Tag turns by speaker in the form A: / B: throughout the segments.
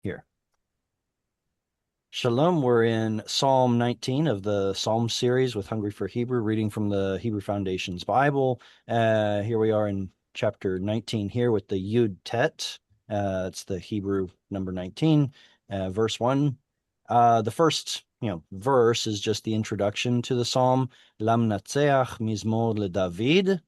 A: Here. Shalom, we're in Psalm 19 of the Psalm series with Hungry for Hebrew, reading from the Hebrew Foundation's Bible. Here we are in chapter 19 here with the Yud Tet. It's the Hebrew number 19, verse 1. The first, verse is just the introduction to the psalm. Lam Natseach Mizmor LeDavid.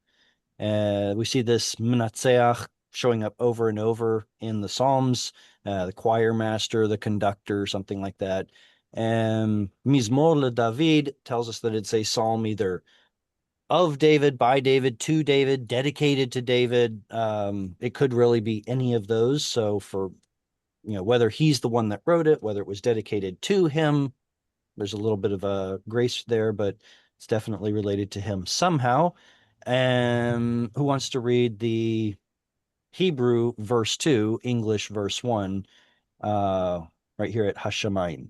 A: We see this Menatzeach showing up over and over in the Psalms, the choir master, the conductor, something like that. Mizmor LeDavid tells us that it's a psalm either of David, by David, to David, dedicated to David. It could really be any of those. So for, whether he's the one that wrote it, whether it was dedicated to him, there's a little bit of a grace there, but it's definitely related to him somehow. Who wants to read the Hebrew verse 2, English verse 1, right here at Hashemayim?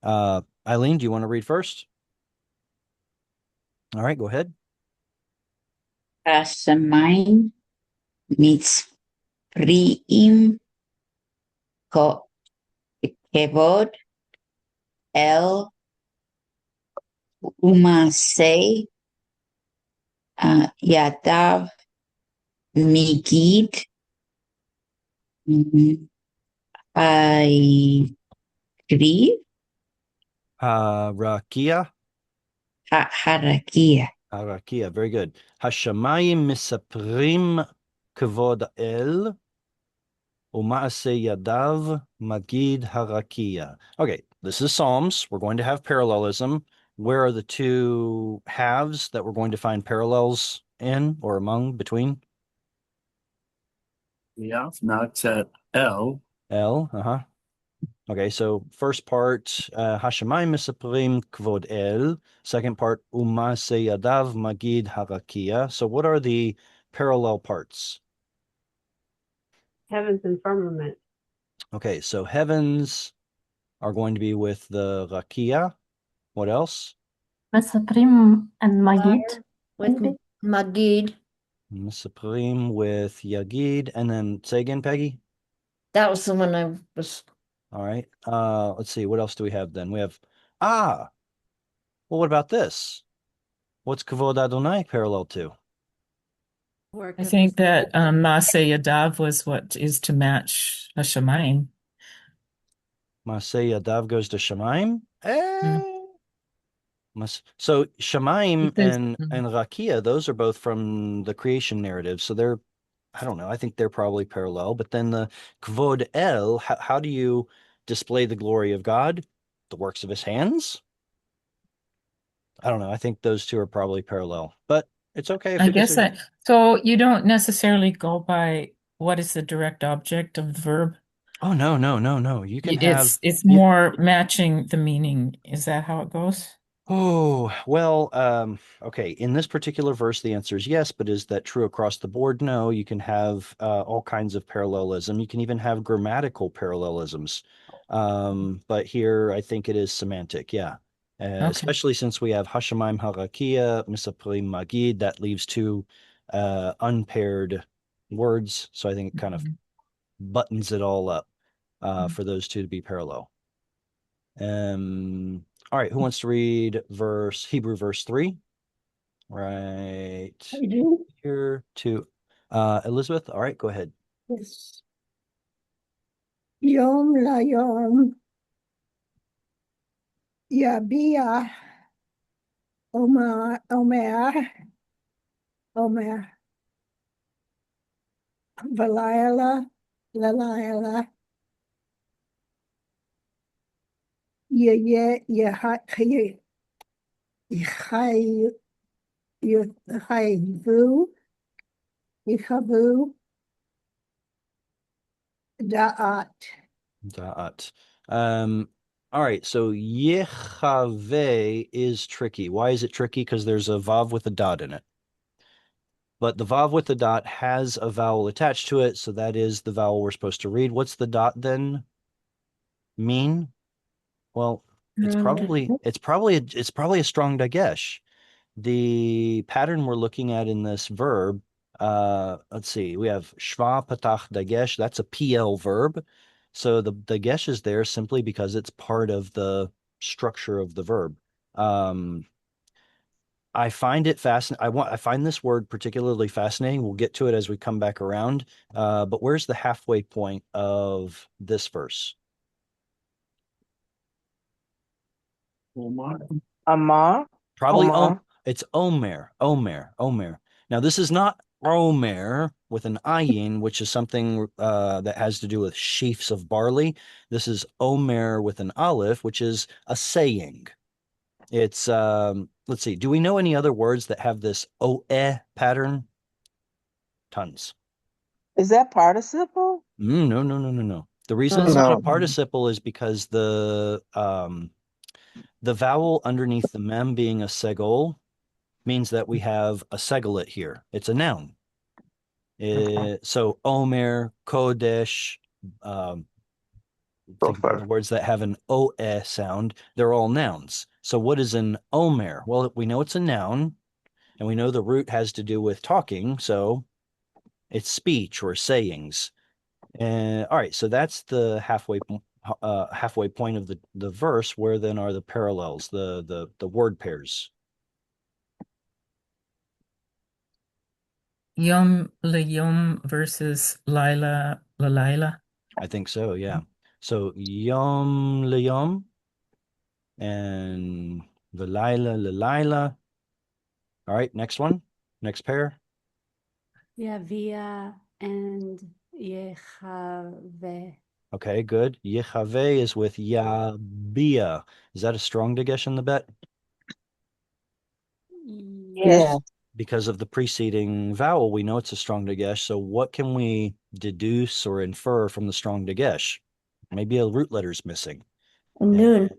A: Eileen, do you want to read first? All right, go ahead.
B: השמיים מצביעים כבוד אל ומעשה ידיו מגיד הקריב
A: Rakia.
B: הרקיע.
A: Rakia, very good. Hashemayim misaprim kavod el uma'ase yadav magid harakia. Okay, this is Psalms. We're going to have parallelism. Where are the two halves that we're going to find parallels in or among, between?
C: Yeah, not L.
A: El. Okay, so first part, Hashemayim misaprim kvod el. Second part, Umase yadav magid harakia. So what are the parallel parts?
D: Heavens and firmament.
A: Okay, so heavens are going to be with the rakia. What else?
E: Mesaprim and Magid.
F: With Magid.
A: Misaprim with yagid. And then say again, Peggy.
F: That was the one I was.
A: All right. Let's see. What else do we have then? We have, well, what about this? What's Kavod Adonai parallel to?
E: I think that Maaseh Yadav was what is to match Hashemayim.
A: Maaseh Yadav goes to Shemaim. So Shemaim and Rakia, those are both from the creation narrative. So they're, I don't know, I think they're probably parallel. But then the Kvod El, how do you display the glory of God? The works of his hands? I don't know. I think those two are probably parallel, but it's okay if
E: I
A: we
E: guess
A: disagree.
E: so you don't necessarily go by what is the direct object of the verb.
A: Oh, no. You can
E: it's more matching the meaning. Is that how it goes?
A: Oh, well, okay. In this particular verse, the answer is yes, but is that true across the board? No, you can have all kinds of parallelism. You can even have grammatical parallelisms. But here I think it is semantic, yeah.
E: Okay.
A: Especially since we have Hashemayim Harakia, Misaprim Magid, that leaves two unpaired words. So I think it kind of buttons it all up for those two to be parallel. All right, who wants to read Hebrew verse 3? Right
G: I do.
A: here to Elizabeth. All right, go ahead.
G: Yes. Yom Layom Yabia Omer Valayla Lalayla Yehayvu Yechavu
A: Da'at. All right, so Yechave is tricky. Why is it tricky? Because there's a vav with a dot in it. But the vav with the dot has a vowel attached to it, so that is the vowel we're supposed to read. What's the dot then mean? Well, it's probably a strong dagesh. The pattern we're looking at in this verb, let's see, we have shva patach dagesh. That's a PL verb. So the gesh is there simply because it's part of the structure of the verb. I find it fascinating. I find this word particularly fascinating. We'll get to it as we come back around. But where's the halfway point of this verse?
C: Omar.
D: Amar.
A: Probably
D: Omar.
A: it's Omer. Now this is not Omer with an ayin, which is something that has to do with sheafs of barley. This is Omer with an aleph, which is a saying. It's let's see. Do we know any other words that have this oe pattern? Tons.
D: Is that participle?
A: No. The reason it's
F: Oh.
A: not a
D: No.
A: participle is because the vowel underneath the mem being a segol means that we have a segolet here. It's a noun. So Omer, Kodesh, think of the words that have an oe sound, they're all nouns. So what is an Omer? Well, we know it's a noun, and we know the root has to do with talking, so it's speech or sayings. And all right, so that's the halfway point of the verse. Where then are the parallels, the word pairs?
E: Yom leyom versus Lila Lalila.
A: I think so, yeah. So yom leyom and Velila Lelila. All right, next one. Next pair.
H: Yavia and Yechave.
A: Okay, good. Yechave is with Yabia. Is that a strong dagesh in the bet?
D: Yes.
A: Because of the preceding vowel, we know it's a strong dagesh. So what can we deduce or infer from the strong dagesh? Maybe a root letter's missing.
F: Noon.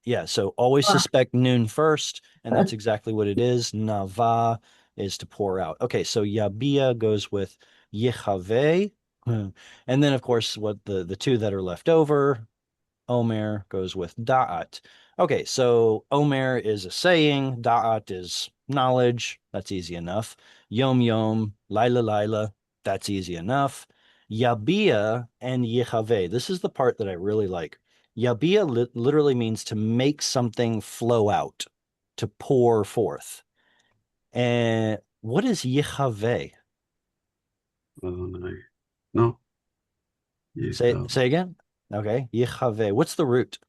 A: Yeah, so always suspect noon first, and that's exactly what it is. Nava is to pour out. Okay, so Yabia goes with Yechave. And then, of course, what the two that are left over, Omer goes with Da'at. Okay, so Omer is a saying, Da'at is knowledge. That's easy enough. Yom Yom, Lila, that's easy enough. Yabia and Yechave. This is the part that I really like. Yabia literally means to make something flow out, to pour forth. And what is Yechave?
C: No.
A: Say again. Okay, Yechave. What's the root?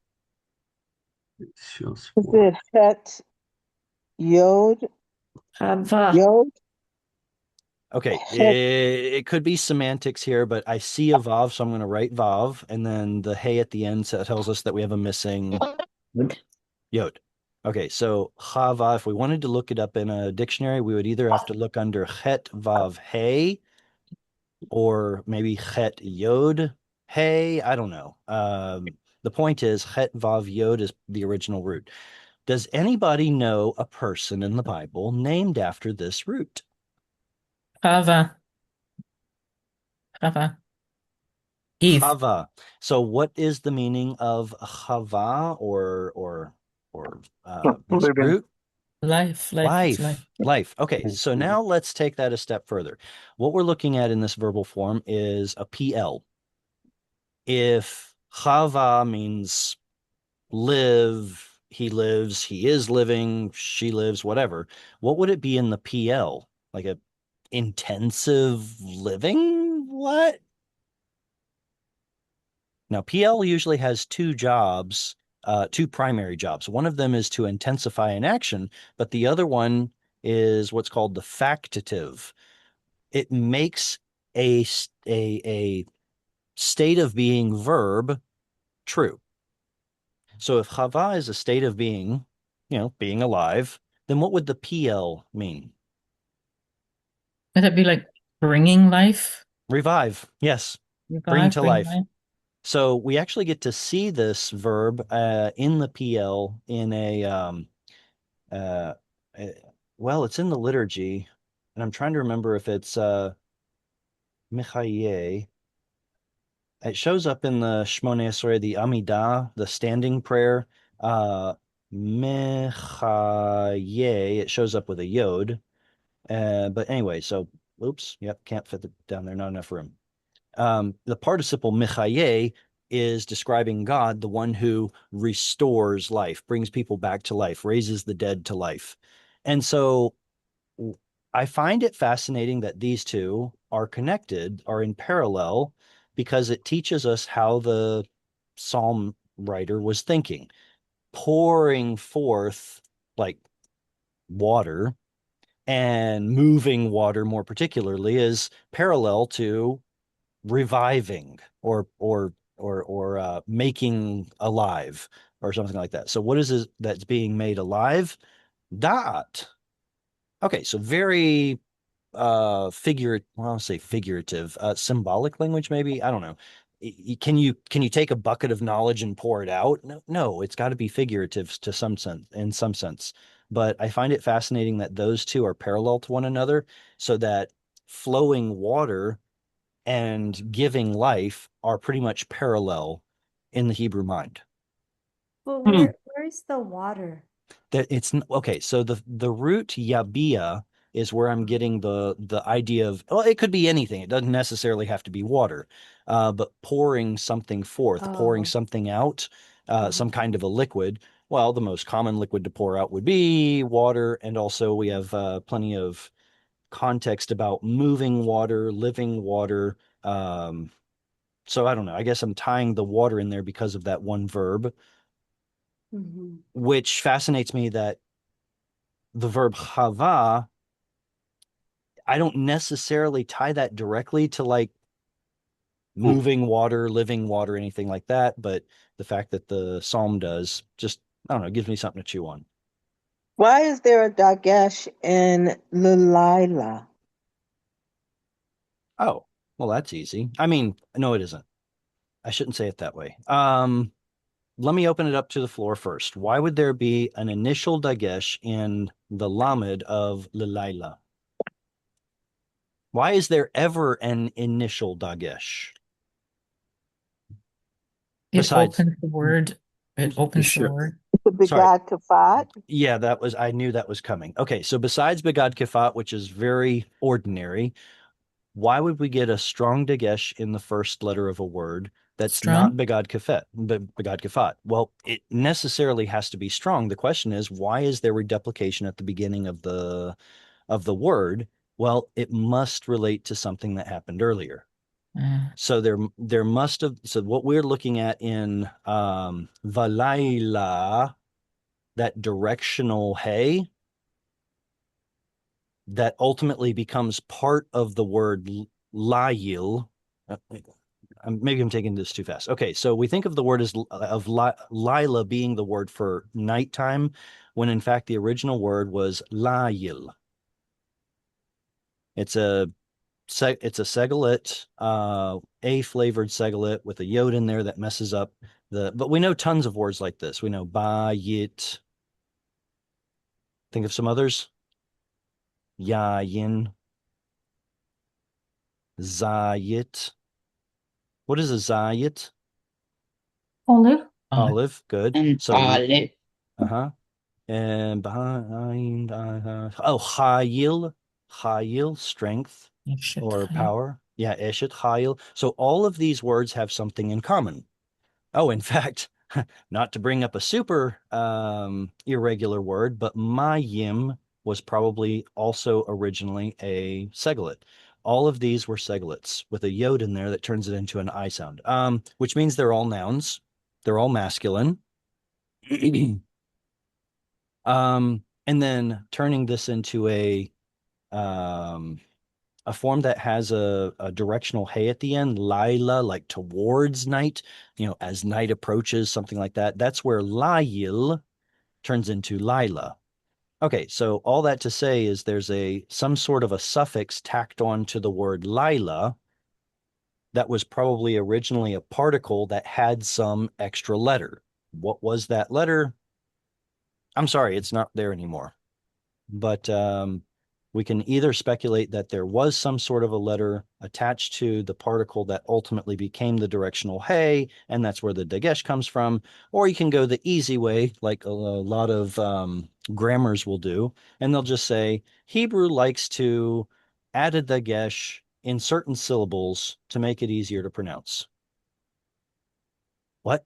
C: It's just
D: Is it Het Yod?
F: Hava.
D: Yod?
A: Okay,
D: Het.
A: it could be semantics here, but I see a vav, so I'm going to write vav, and then the hey at the end tells us that we have a missing yod. Okay, so chava, if we wanted to look it up in a dictionary, we would either have to look under het vav hey, or maybe het yod hey. I don't know. The point is het vav yod is the original root. Does anybody know a person in the Bible named after this root?
E: Chava. Eve.
A: Chava. So what is the meaning of chava or this
C: Living.
A: root?
E: Life. It's life.
A: Life. Okay, so now let's take that a step further. What we're looking at in this verbal form is a PL. If chava means live, he lives, he is living, she lives, whatever, what would it be in the PL? Like a intensive living? What? Now, PL usually has two jobs, two primary jobs. One of them is to intensify an action, but the other one is what's called the factative. It makes a state of being verb true. So if chava is a state of being, being alive, then what would the PL mean?
E: Would it be like bringing life?
A: Revive. Yes. Bring to life. So we actually get to see this verb in the PL in well, it's in the liturgy, and I'm trying to remember if it's Michaye. It shows up in the Shmoneh Esrei, the Amidah, the standing prayer. Michaye, it shows up with a yod. But anyway, so oops, yep, can't fit it down there, not enough room. The participle Michaye is describing God, the one who restores life, brings people back to life, raises the dead to life. And so I find it fascinating that these two are connected, are in parallel, because it teaches us how the psalm writer was thinking. Pouring forth like water and moving water more particularly is parallel to reviving or making alive or something like that. So what is it that's being made alive? Dot. Okay, so very well, I'll say figurative, symbolic language, maybe. I don't know. Can you take a bucket of knowledge and pour it out? No, it's got to be figurative to some sense, in some sense. But I find it fascinating that those two are parallel to one another, so that flowing water and giving life are pretty much parallel in the Hebrew mind.
F: Well,
C: Hmm.
F: where's the water?
A: That it's okay. So the root yabia is where I'm getting the idea of, well, it could be anything. It doesn't necessarily have to be water, but pouring something forth, pouring
F: Oh.
A: something out, some kind of a liquid. Well, the most common liquid to pour out would be water, and also we have plenty of context about moving water, living water. So I don't know. I guess I'm tying the water in there because of that one verb,
F: Mhm.
A: which fascinates me that the verb chava, I don't necessarily tie that directly to like moving water, living water, anything like that. But the fact that the psalm does just, I don't know, gives me something to chew on.
D: Why is there a Dagesh in Lilila?
A: Oh, well, that's easy. I mean, no, it isn't. I shouldn't say it that way. Let me open it up to the floor first. Why would there be an initial dagesh in the lamed of Lilaila? Why is there ever an initial dagesh?
E: It
A: Besides,
E: opens the word. It opens the
C: Sure.
E: word.
D: The
A: sorry,
D: Begad Kafat?
A: yeah, I knew that was coming. Okay, so besides Begad Kifat, which is very ordinary, why would we get a strong dagesh in the first letter of a word that's not
E: Strong.
A: Begad Kifat, but Begad Kifat? Well, it necessarily has to be strong. The question is, why is there reduplication at the beginning of the word? Well, it must relate to something that happened earlier. So there must have, so what we're looking at in Valaila, that directional hey, that ultimately becomes part of the word layil. Maybe I'm taking this too fast. Okay, so we think of the word as of Lila being the word for nighttime, when in fact the original word was layil. It's a seglet, a flavored seglet with a yod in there that messes up but we know tons of words like this. We know ba, yit. Think of some others. Ya, yin, zayit. What is a zayit?
F: Olive?
A: Olive, good.
B: And
A: So,
B: olive.
A: uh-huh. And behind, oh, chayil, strength or power. Yeah, eshet, chayil. So all of these words have something in common. Oh, in fact, not to bring up a super irregular word, but mayim was probably also originally a seglet. All of these were seglets with a yod in there that turns it into an I sound, which means they're all nouns. They're all masculine. And then turning this into a form that has a directional hey at the end, Lila, like towards night, as night approaches, something like that. That's where Layil turns into Lila. Okay, so all that to say is there's some sort of a suffix tacked on to the word Lila that was probably originally a particle that had some extra letter. What was that letter? I'm sorry, it's not there anymore. But we can either speculate that there was some sort of a letter attached to the particle that ultimately became the directional hey, and that's where the dagesh comes from, or you can go the easy way, like a lot of grammars will do, and they'll just say Hebrew likes to add a dagesh in certain syllables to make it easier to pronounce. what?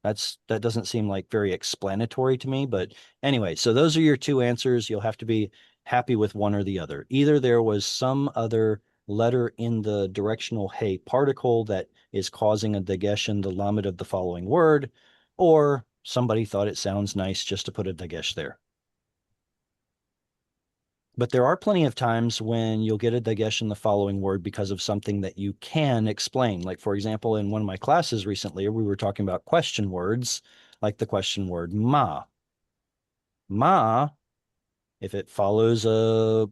A: That doesn't seem like very explanatory to me. But anyway, so those are your two answers. You'll have to be happy with one or the other. Either there was some other letter in the directional hey particle that is causing a dagesh in the lamed of the following word, or somebody thought it sounds nice just to put a dagesh there. But there are plenty of times when you'll get a dagesh in the following word because of something that you can explain. Like, for example, in one of my classes recently, we were talking about question words, like the question word ma. Ma, if it follows or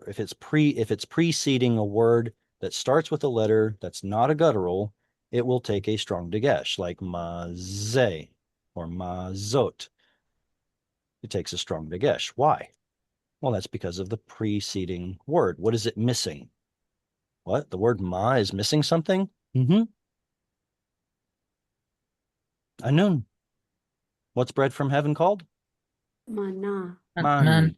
A: if it's preceding a word that starts with a letter that's not a guttural, it will take a strong dagesh, like maze or mazot. It takes a strong dagesh. Why? Well, that's because of the preceding word. What is it missing? What? The word ma is missing something? Mm-hmm. Anun. What's bread from heaven called?
F: Mana.
E: Man.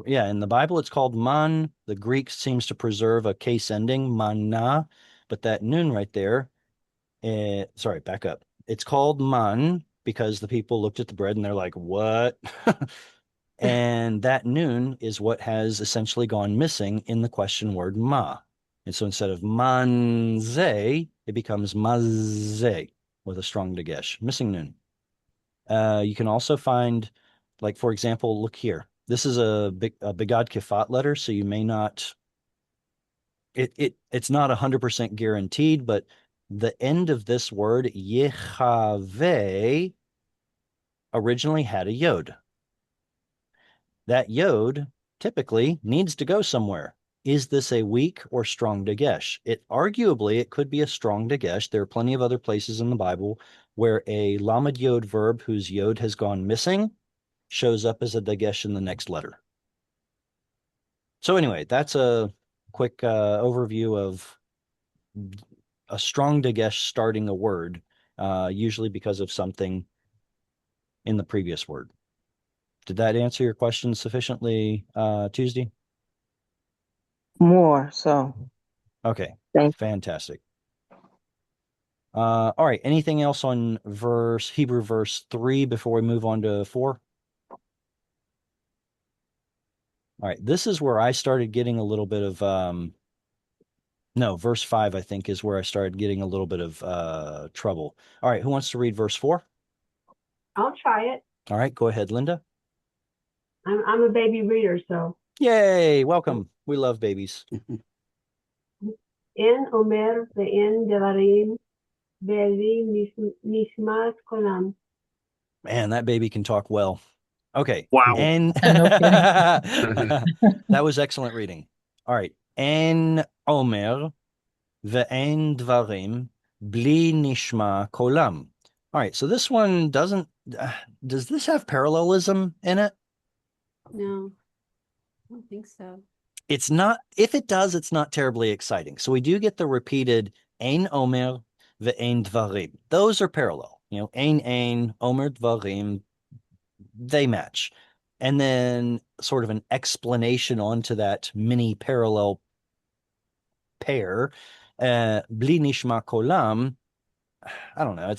A: Yeah, in the Bible it's called man. The Greek seems to preserve a case ending, mana, but that nun right there, sorry, back up. It's called man because the people looked at the bread and they're like, what? And that nun is what has essentially gone missing in the question word ma. And so instead of manze, it becomes maze with a strong dagesh, missing nun. You can also find, like, for example, look here. This is a Begad Kifat letter, so you may not, it's not 100% guaranteed, but the end of this word, Yehave, originally had a yod. That yod typically needs to go somewhere. Is this a weak or strong dagesh? Arguably, it could be a strong dagesh. There are plenty of other places in the Bible where a lamed yod verb whose yod has gone missing shows up as a dagesh in the next letter. So anyway, that's a quick overview of a strong dagesh starting a word, usually because of something in the previous word. Did that answer your question sufficiently, Tuesday?
D: More so.
A: Okay,
D: Thank
A: fantastic. All right, anything else on Hebrew verse 3 before we move on to 4? All right, this is where I started getting a little bit of, no, verse 5, I think, is where I started getting a little bit of trouble. All right, who wants to read verse 4?
H: I'll try it.
A: All right, go ahead, Linda.
H: I'm a baby reader, so.
A: Yay, welcome. We love babies.
H: En Omer ve'en Devarim ve'li nishmat kolam.
A: Man, that baby can talk well. Okay.
C: Wow.
A: And
E: No kidding.
A: that was excellent reading. All right. En Omer ve'en Dvarim bli nishma kolam. All right. So this one doesn't, does this have parallelism in it?
F: No, I don't think so.
A: It's not, if it does, it's not terribly exciting. So we do get the repeated Ein Omer ve'ein Dvarim. Those are parallel. You know, Ein, Omer Dvarim, they match. And then sort of an explanation onto that mini parallel pair. Bli Nishma Kolam, I don't know.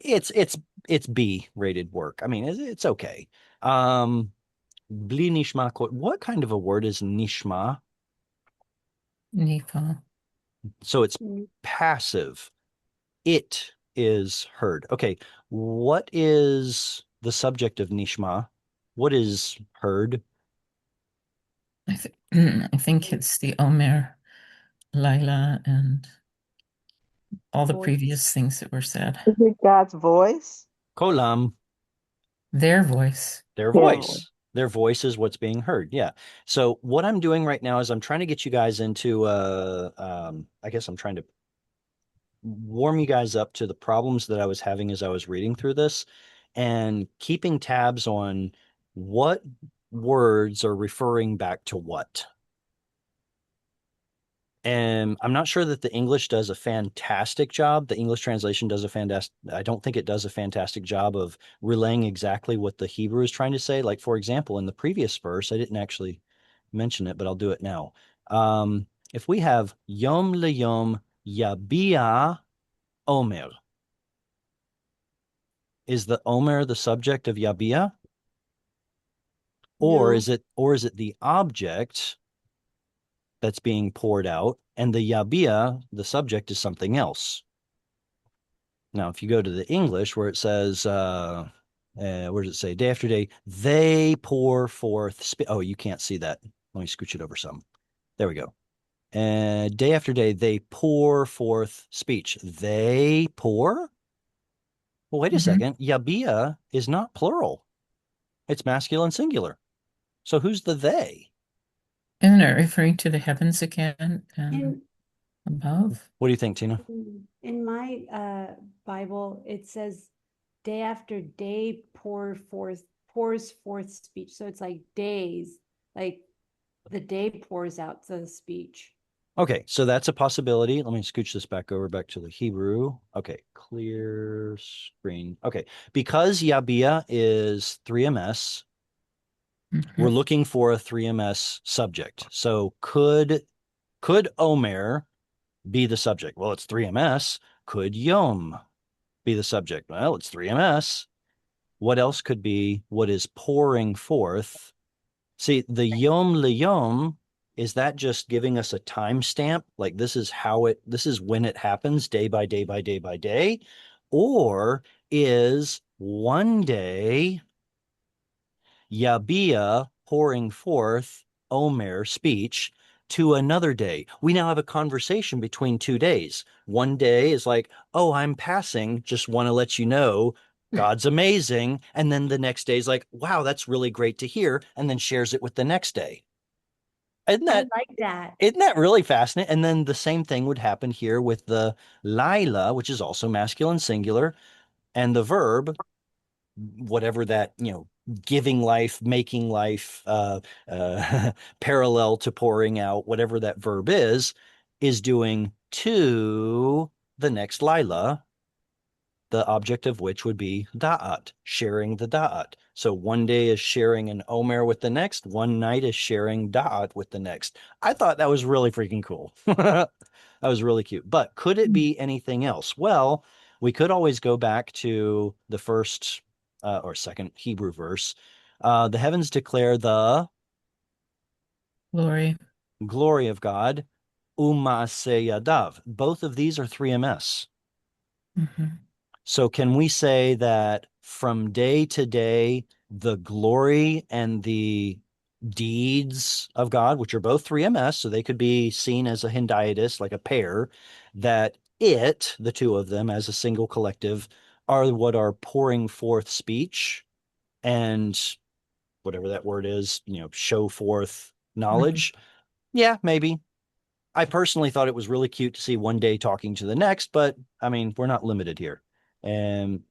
A: It's B rated work. I mean, it's okay. Bli nishma. What kind of a word is nishma?
E: Nifa.
A: So it's passive. It is heard. Okay. What is the subject of nishma? What is heard?
E: I think it's the Omer, Lila, and all the
F: Voice.
E: previous things that were said.
D: Is it God's voice?
A: Kolam,
E: Their voice.
A: their
D: Yeah.
A: voice. Their voice is what's being heard. Yeah. So what I'm doing right now is I'm trying to get you guys into, I guess I'm trying to warm you guys up to the problems that I was having as I was reading through this and keeping tabs on what words are referring back to what. And I'm not sure that the English does a fantastic job. The English translation does a fantastic, I don't think it does a fantastic job of relaying exactly what the Hebrew is trying to say. Like, for example, in the previous verse, I didn't actually mention it, but I'll do it now. If we have Yom leyom Yabia Omer, Is the Omer the subject of Yabia? Or
F: No.
A: is it the object that's being poured out, and the Yabia, the subject, is something else? Now, if you go to the English where it says, where does it say? Day after day, they pour forth. Oh, you can't see that. Let me scooch it over some. There we go. Day after day, they pour forth speech. They pour? Well, wait a
E: Mhm.
A: second. Yabia is not plural. It's masculine singular. So who's the they?
E: Isn't it referring to the heavens again and
F: In
E: above?
A: What do you think, Tina?
F: in my Bible, it says day after day pours forth speech. So it's like days, like the day pours out the speech.
A: Okay, so that's a possibility. Let me scooch this back to the Hebrew. Okay, clear screen. Okay, because Yabia is 3ms, we're
E: Mhm.
A: looking for a 3ms subject. So could Omer be the subject? Well, it's 3ms. Could Yom be the subject? Well, it's 3ms. What else could be what is pouring forth? See, the Yom Liyom, is that just giving us a timestamp? Like this is when it happens, day by day by day by day? Or is one day Yabia pouring forth Omer speech to another day? We now have a conversation between 2 days. One day is like, oh, I'm passing, just want to let you know God's amazing. And then the next day is like, wow, that's really great to hear. And then shares it with the next day. Isn't
F: I
A: that
F: like that.
A: isn't that really fascinating? And then the same thing would happen here with the Lila, which is also masculine singular, and the verb, whatever that, giving life, making life, parallel to pouring out, whatever that verb is doing to the next Lila, the object of which would be da'at, sharing the da'at. So one day is sharing an Omer with the next, one night is sharing da'at with the next. I thought that was really freaking cool. That was really cute. But could it be anything else? Well, we could always go back to the first or second Hebrew verse. The heavens declare the
E: Glory.
A: glory of God, Umaaseh Yadav. Both of these are 3ms.
E: Mhm.
A: So can we say that from day to day, the glory and the deeds of God, which are both 3ms, so they could be seen as a hendiadys, like a pair, that the two of them as a single collective, are what are pouring forth speech and whatever that word is, show forth knowledge? Yeah, maybe. I personally thought it was really cute to see one day talking to the next, but I mean, we're not limited here. And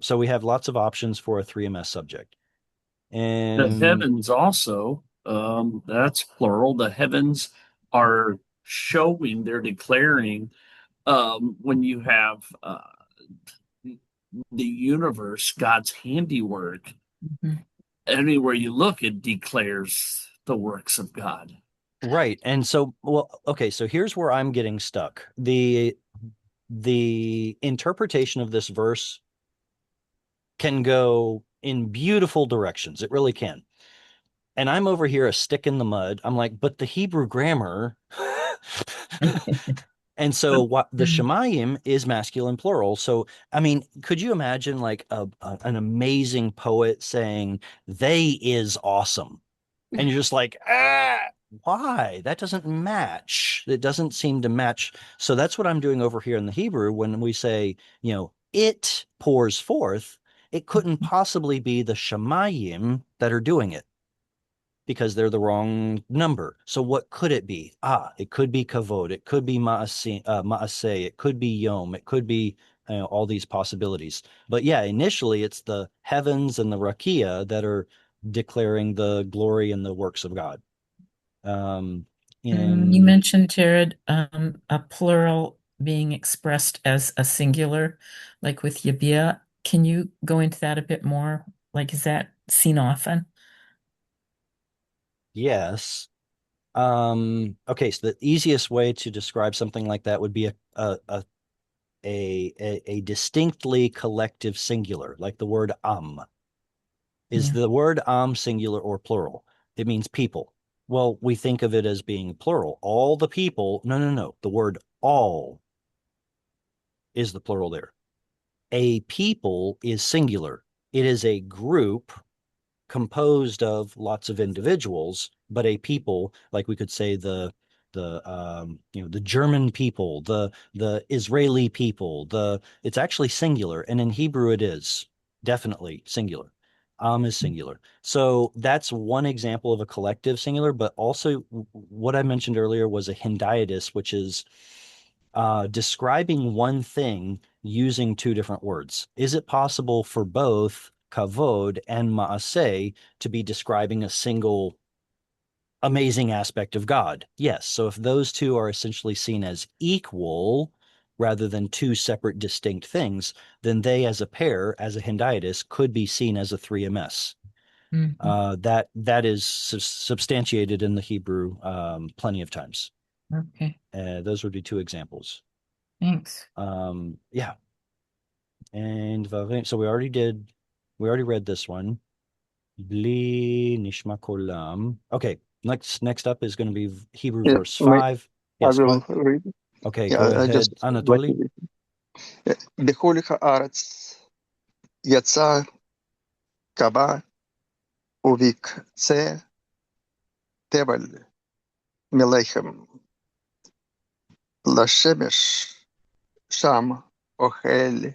A: so we have lots of options for a 3ms subject.
C: The
A: And
C: heavens also, that's plural. The heavens are showing, they're declaring, when you have the universe, God's handiwork,
E: Mhm.
C: anywhere you look, it declares the works of God.
A: right. And so, well, okay, so here's where I'm getting stuck. The interpretation of this verse can go in beautiful directions. It really can. And I'm over here a stick in the mud. I'm like, but the Hebrew grammar. And so what the
E: Mhm.
A: Shemayim is masculine plural. So, I mean, could you imagine like an amazing poet saying they is awesome? And you're just like, why? That doesn't match. It doesn't seem to match. So that's what I'm doing over here in the Hebrew when we say, it pours forth. It couldn't possibly be the Shemayim that are doing it because they're the wrong number. So what could it be? It could be kavod. It could be maaseh. It could be yom. It could be all these possibilities. But yeah, initially it's the heavens and the rakia that are declaring the glory and the works of God.
E: You
A: In
E: mentioned, Jared, a plural being expressed as a singular, like with Yabia. Can you go into that a bit more? Like, is that seen often?
A: Yes. Okay, so the easiest way to describe something like that would be a a distinctly collective singular, like the word Is
E: Yeah.
A: the word singular or plural? It means people. Well, we think of it as being plural. All the people. No, no, no. The word all is the plural there. A people is singular. It is a group composed of lots of individuals, but a people, like we could say the German people, the Israeli people, it's actually singular, and in Hebrew it is definitely singular. Is singular. So that's one example of a collective singular, but also what I mentioned earlier was a hendiadys, which is describing one thing using two different words. Is it possible for both kavod and maaseh to be describing a single amazing aspect of God? Yes. So if those two are essentially seen as equal rather than two separate distinct things, then they as a pair, as a hendiadys, could be seen as a 3ms.
E: Mhm.
A: That is substantiated in the Hebrew plenty of times.
E: Okay.
A: Those would be two examples.
E: Thanks.
A: Yeah. And so we already read this one. Bli nishma kolam. Okay, next up is going to be Hebrew
I: Yeah,
A: verse 5.
I: I
A: Yes, go
I: will
A: ahead.
I: read.
A: Okay,
I: Yeah,
A: go
I: I
A: ahead,
I: just
A: Anatoly.
I: בכל הארץ יצא קבע ובקצה תבל מלחם לשמש שם אוכל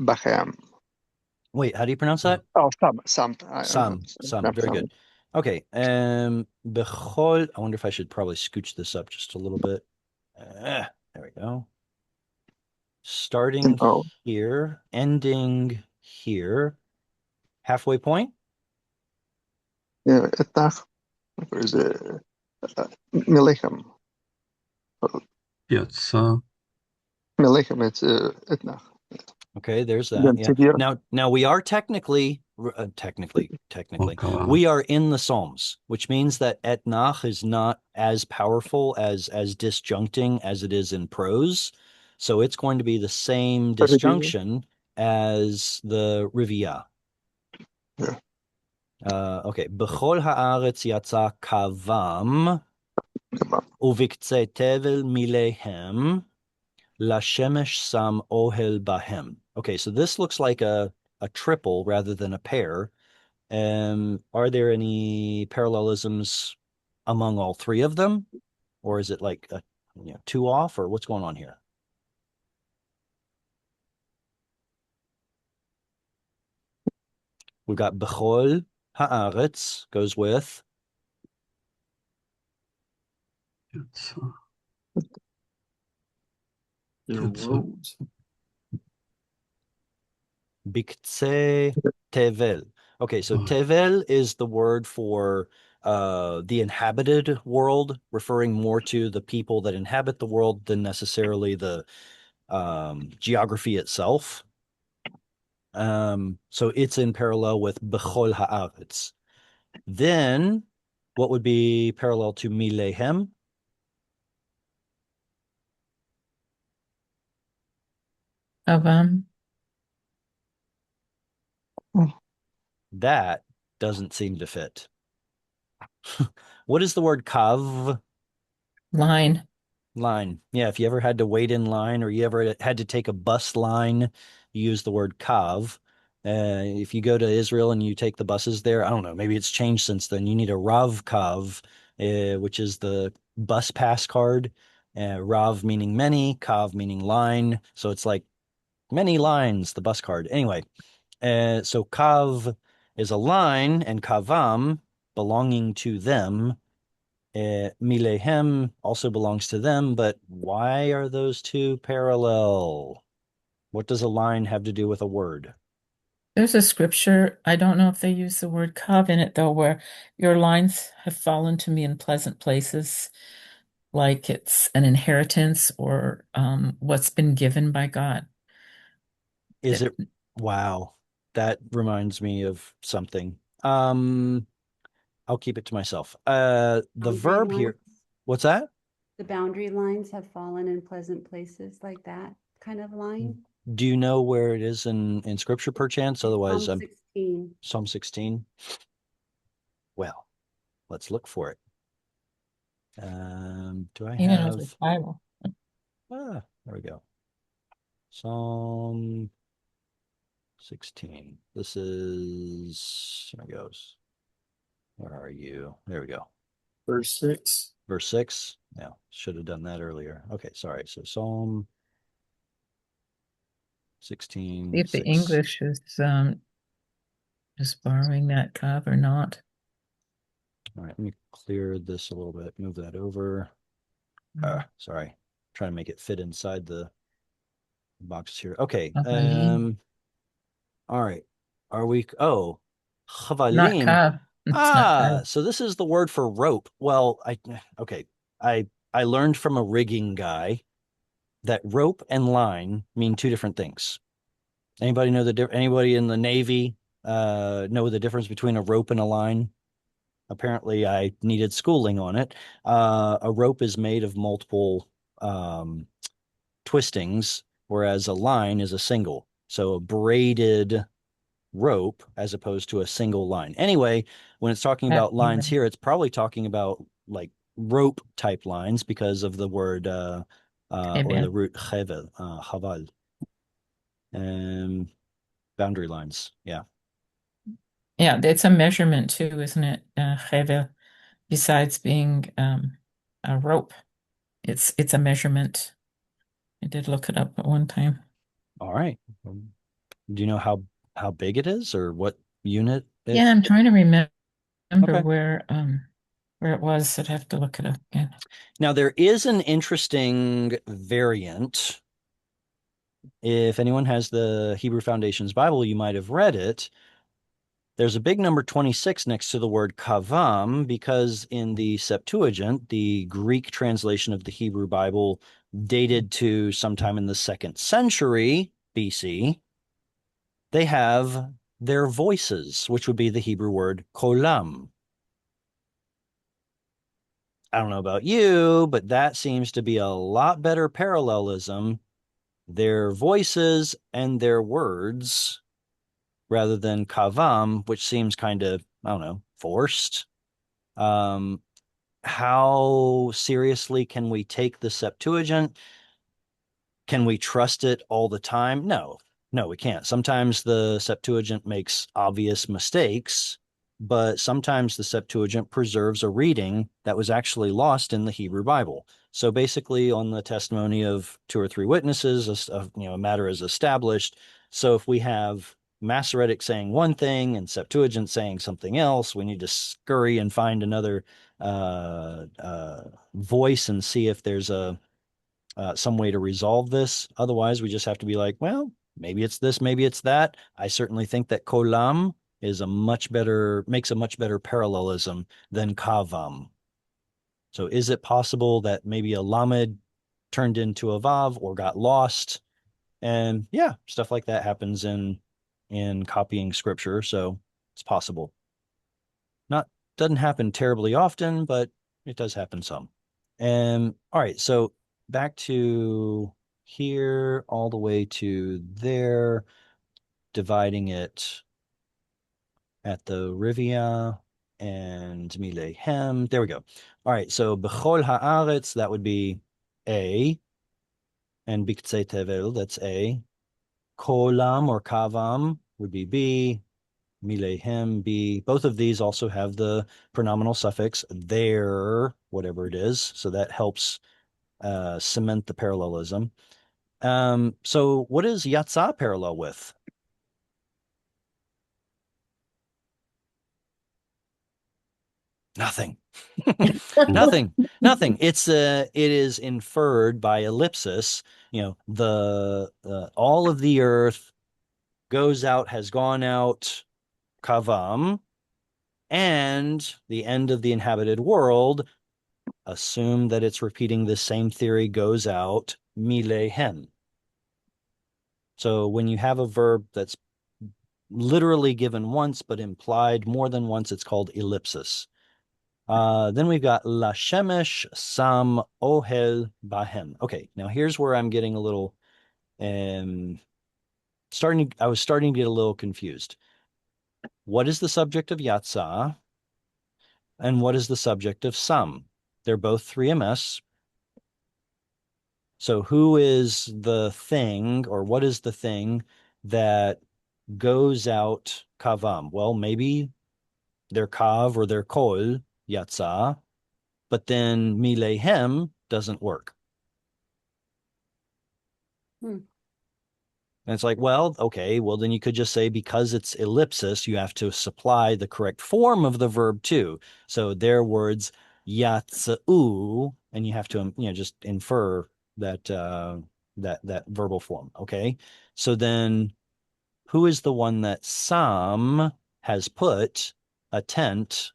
I: בכם.
A: Wait, how do you pronounce that?
I: Oh, some.
A: Some. Very good. Okay. Bechol. I wonder if I should probably scooch this up just a little bit. There we go. Starting
I: Oh,
A: here, ending here. Halfway point.
I: yeah, etnach is מלחם.
J: יצא.
I: מלחם, it's etnach.
A: Okay, there's that.
I: Then
A: Yeah.
I: severe.
A: Now we are technically,
J: Okay.
A: we are in the Psalms, which means that etnach is not as powerful as disjuncting as it is in prose. So it's going to be the same disjunction as the rivia.
I: Yeah.
A: Okay. Bechol haaretz yatsa kavam uvikze tevel milehem lashemesh sam ohel bahem. Okay, so this looks like a triple rather than a pair. Are there any parallelisms among all three of them? Or is it like two off, or what's going on here? We've got Bechol Haaretz goes with
J: יצא.
C: There are roads.
A: Bikce Tevel. Okay, so Tevel is the word for the inhabited world, referring more to the people that inhabit the world than necessarily the geography itself. So it's in parallel with Bechol Haaretz. Then what would be parallel to Milehem?
E: Kavam.
A: That doesn't seem to fit. What is the word kav?
E: Line.
A: Line. Yeah, if you ever had to wait in line or you ever had to take a bus line, you use the word kav. If you go to Israel and you take the buses there, I don't know, maybe it's changed since then. You need a Rav Kav, which is the bus pass card. Rav meaning many, Kav meaning line. So it's like many lines, the bus card. Anyway, so Kav is a line and Kavam belonging to them. Milehem also belongs to them, but why are those two parallel? What does a line have to do with a word?
E: There's a scripture, I don't know if they use the word kav in it though, where your lines have fallen to me in pleasant places, like it's an inheritance or what's been given by God.
A: Is it? Wow. That reminds me of something. I'll keep it to myself. The verb here. What's that?
F: The boundary lines have fallen in pleasant places like that. kind of line.
A: Do you know where it is in scripture perchance? Otherwise,
F: Psalm 16.
A: Psalm 16. Well, let's look for it. Do I
E: Even with the
A: have?
E: Bible.
A: There we go. Psalm 16. This is, here it goes. Where are you? There we go.
C: Verse 6.
A: Verse 6. Yeah, should have done that earlier. Okay, sorry. So Psalm 16.
E: See if the
A: 6.
E: English is just borrowing that cup or not.
A: All right, let me clear this a little bit. Move that over. Sorry. Trying to make it fit inside the boxes here. Okay.
E: Chavalim.
A: All right. Are we? Oh,
E: Not
A: chavalim.
E: cup. It's not cup.
A: So this is the word for rope. Well, I learned from a rigging guy that rope and line mean two different things. Anybody know anybody in the Navy know the difference between a rope and a line? Apparently I needed schooling on it. A rope is made of multiple twistings, whereas a line is a single. So a braided rope as opposed to a single line. Anyway, when it's talking about lines here, it's probably talking about like rope type lines because of the word or the root chaval. Boundary lines. Yeah.
E: Yeah, it's a measurement too, isn't it? Chevel, besides being a rope, it's a measurement. I did look it up at one time.
A: All right. Do you know how big it is or what unit?
E: Yeah, I'm trying to remember
A: Okay.
E: where it was. I'd have to look it up again.
A: Now there is an interesting variant. If anyone has the Hebrew Foundations Bible, you might have read it. There's a big number 26 next to the word kavam because in the Septuagint, the Greek translation of the Hebrew Bible dated to sometime in the 2nd century BC, they have their voices, which would be the Hebrew word kolam. I don't know about you, but that seems to be a lot better parallelism. Their voices and their words rather than kavam, which seems kind of, I don't know, forced. How seriously can we take the Septuagint? Can we trust it all the time? No, we can't. Sometimes the Septuagint makes obvious mistakes, but sometimes the Septuagint preserves a reading that was actually lost in the Hebrew Bible. So basically, on the testimony of 2 or 3 witnesses, a matter is established. So if we have Masoretic saying one thing and Septuagint saying something else, we need to scurry and find another voice and see if there's some way to resolve this. Otherwise, we just have to be like, well, maybe it's this, maybe it's that. I certainly think that kolam makes a much better parallelism than kavam. So is it possible that maybe a lamed turned into a vav or got lost? And yeah, stuff like that happens in copying scripture, so it's possible. Doesn't happen terribly often, but it does happen some. And all right, so back to here all the way to there, dividing it at the Rivia and Milehem. There we go. All right, so Bechol Haaretz, that would be A, and Biktsei Tevel, that's A. Kolam or Kavam would be B. Milehem, B. Both of these also have the pronominal suffix there, whatever it is. So that helps cement the parallelism. So what is Yatzah parallel with? Nothing. Nothing. It is inferred by ellipsis. The all of the earth has gone out, kavam, and the end of the inhabited world, assume that it's repeating the same theory, goes out, milehem. So when you have a verb that's literally given once but implied more than once, it's called ellipsis. Then we've got la shemesh sam ohel bahem. Okay, now here's where I'm getting a little And I was starting to get a little confused. What is the subject of Yatsa? And what is the subject of Sam? They're both 3ms. So who is the thing, or what is the thing that goes out kavam? Well, maybe their kav or their kol, Yatsa, but then milehem doesn't work. And it's like, well, okay, well, then you could just say because it's ellipsis, you have to supply the correct form of the verb too. So their words, yatsa'u, and you have to, just infer that that verbal form. Okay. So then who is the one that Sam has put a tent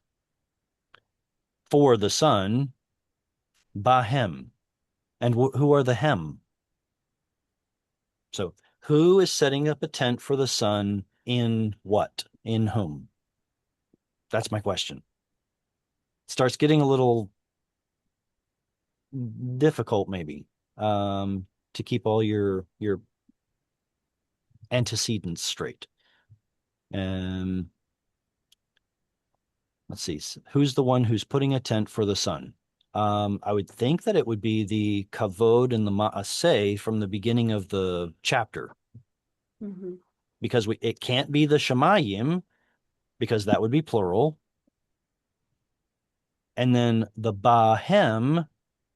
A: for the sun? Bahem. And who are the hem? So who is setting up a tent for the sun in what? In whom? That's my question. It starts getting a little difficult, maybe, to keep all your antecedents straight. And let's see, who's the one who's putting a tent for the sun? I would think that it would be the kavod and the ma'aseh from the beginning of the chapter. Because it can't be the shemayim, because that would be plural. And then the bahem,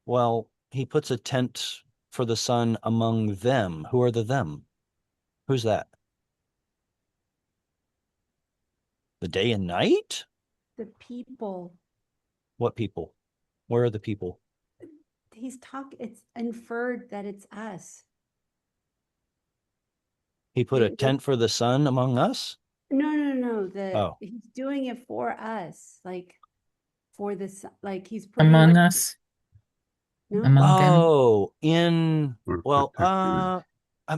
A: well, he puts a tent for the sun among them. Who are the them? Who's that? The day and night?
F: The people.
A: What people? Where are the people?
F: It's inferred that it's us.
A: He put a tent for the sun among us?
F: No. He's doing it for us, like for this, like he's putting
E: Among us.
F: No?
E: Among them.
A: Oh,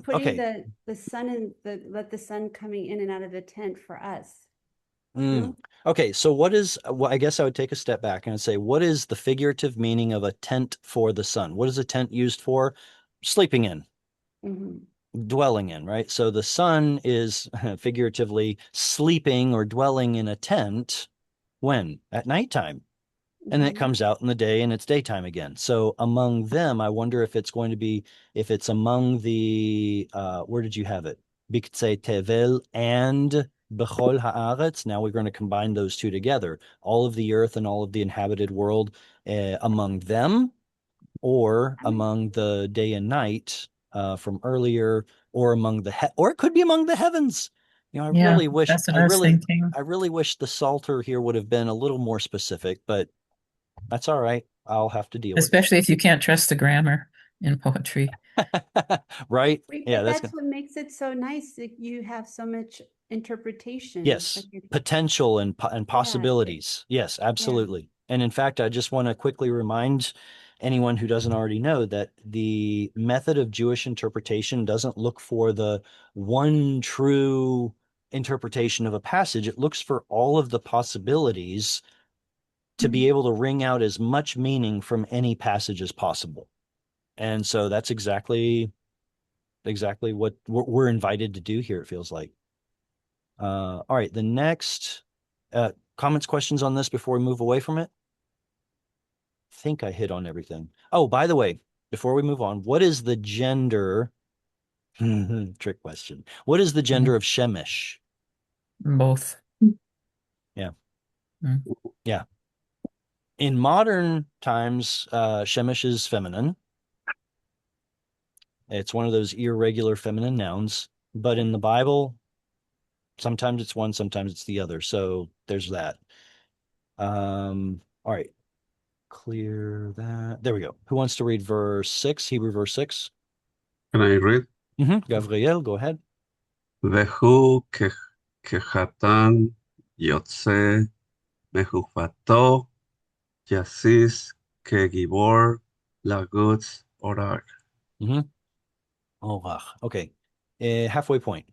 F: Putting
A: okay.
F: the sun in let the sun coming in and out of the tent for us.
A: Okay, so I guess I would take a step back and say, what is the figurative meaning of a tent for the sun? What is a tent used for? Sleeping in, dwelling in, right? So the sun is figuratively sleeping or dwelling in a tent when? At nighttime. And then it comes out in the day and it's daytime again. So among them, I wonder if it's going to be, if it's among the, where did you have it? Biktsei Tevel and Bechol Haaretz. Now we're going to combine those two together. All of the earth and all of the inhabited world among them, or among the day and night from earlier, or among or it could be among the heavens. I really wish,
E: that's what I was thinking.
A: I really wish the Psalter here would have been a little more specific, but that's all right. I'll have to deal with it.
E: Especially if you can't trust the grammar in poetry.
A: Right?
F: Yeah, that's what makes it so nice that you have so much interpretation.
A: Yes, potential and possibilities. Yes, absolutely. And in fact, I just want to quickly remind anyone who doesn't already know that the method of Jewish interpretation doesn't look for the one true interpretation of a passage. It looks for all of the possibilities to be able to wring out as much meaning from any passage as possible. And so that's exactly what we're invited to do here, it feels like. All right, the next comments, questions on this before we move away from it? I think I hit on everything. Oh, by the way, before we move on, what is the gender? Trick question. What is the gender of Shemesh?
E: Both.
A: Yeah. Yeah. In modern times, Shemesh is feminine. It's one of those irregular feminine nouns, but in the Bible, sometimes it's one, sometimes it's the other. So there's that. All right. Clear that. There we go. Who wants to read verse 6, Hebrew verse 6?
J: Can I read?
A: Gavriel, go ahead.
J: והוא כחתן יוצא מחופתו, יסיס כגיבור לגוץ אורח.
A: Orach. Okay. Halfway point.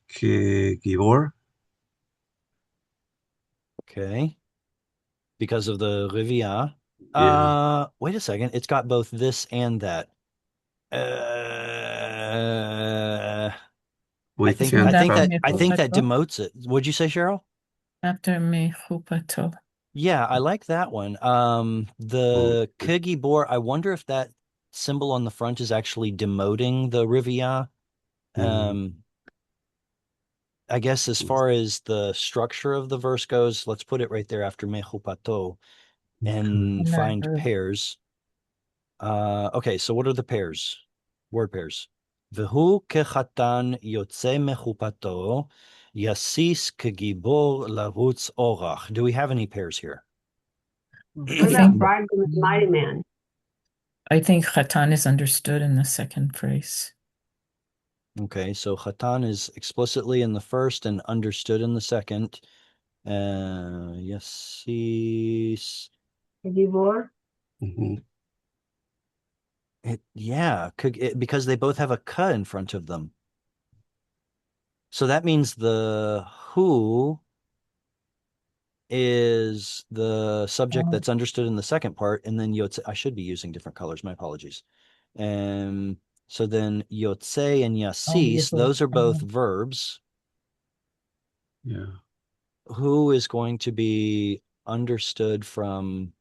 J: כגיבור.
A: Okay. Because of the Rivia.
J: Yeah.
A: Wait a second. It's got both this and that.
J: We
A: I think
J: can't
E: After
J: have.
A: that demotes it. What'd you say, Cheryl?
E: mehupato.
A: Yeah, I like that one. The Kugibor, I wonder if that symbol on the front is actually demoting the Rivia. I guess as far as the structure of the verse goes, let's put it right there after mehupato and find pairs. Okay, so what are the pairs? Word pairs. Vehu kechatan yotze mechupato, yasis kegibor larutz orach. Do we have any pairs here?
H: What about bridegroom and mighty man?
E: I think chatan is understood in the second phrase.
A: Okay, so chatan is explicitly in the first and understood in the second. Yasis.
H: Gibor.
A: Because they both have a ka in front of them. So that means the who is the subject that's understood in the second part, and then yotze. I should be using different colors. My apologies. So then yotze and yasis, those are both verbs.
J: Yeah.
A: Who is going to be understood from,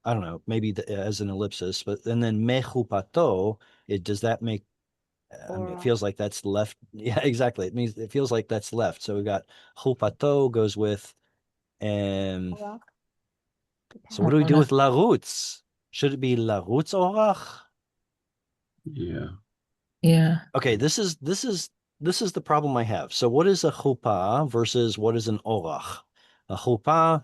A: I don't know, maybe as an ellipsis, but and then mechupato, does that make, I mean, it feels like that's left. Yeah, exactly. It feels like that's left. So we've got chupato goes with, so what do we do with larutz? Should it be larutz orach?
J: Yeah.
E: Yeah.
A: Okay, this is the problem I have. So what is a chuppah versus what is an orach? A chuppah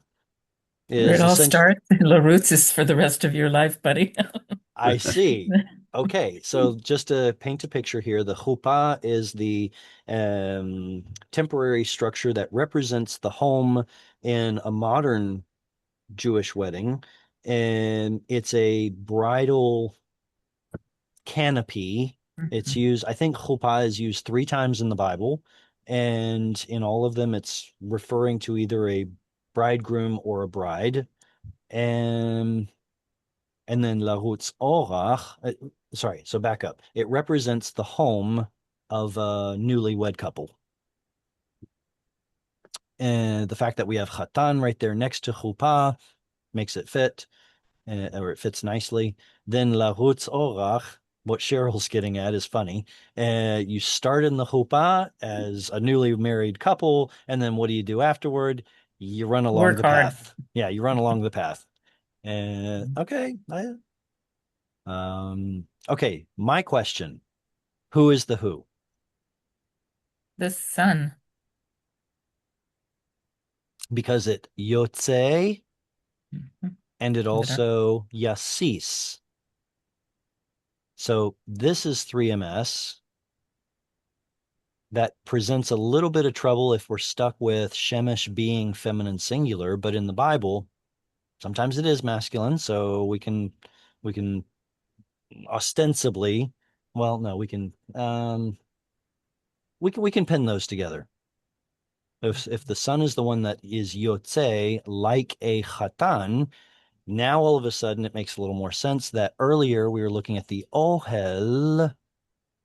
E: Where
A: is
E: it all starts, Larutz is for the rest of your life, buddy.
A: I see. Okay, so just to paint a picture here, the chuppah is the temporary structure that represents the home in a modern Jewish wedding, and it's a bridal canopy. It's used, I think chuppah is used 3 times in the Bible, and in all of them, it's referring to either a bridegroom or a bride. And then Larutz Orach, sorry, so back up. It represents the home of a newlywed couple. And the fact that we have Chatan right there next to Chuppah makes it fit, or it fits nicely. Then Larutz Orach, what Cheryl's getting at is funny. You start in the Chuppah as a newly married couple, and then what do you do afterward? You run along the path. Yeah, you run along the path. Okay, okay, my question. Who is the who?
E: The sun.
A: Because it yotze and it also yasis. So this is 3ms. That presents a little bit of trouble if we're stuck with shemesh being feminine singular, but in the Bible, sometimes it is masculine, so we can ostensibly, well, no, we can pin those together. If the sun is the one that is yotze, like a chatan, now all of a sudden it makes a little more sense that earlier we were looking at the ohel.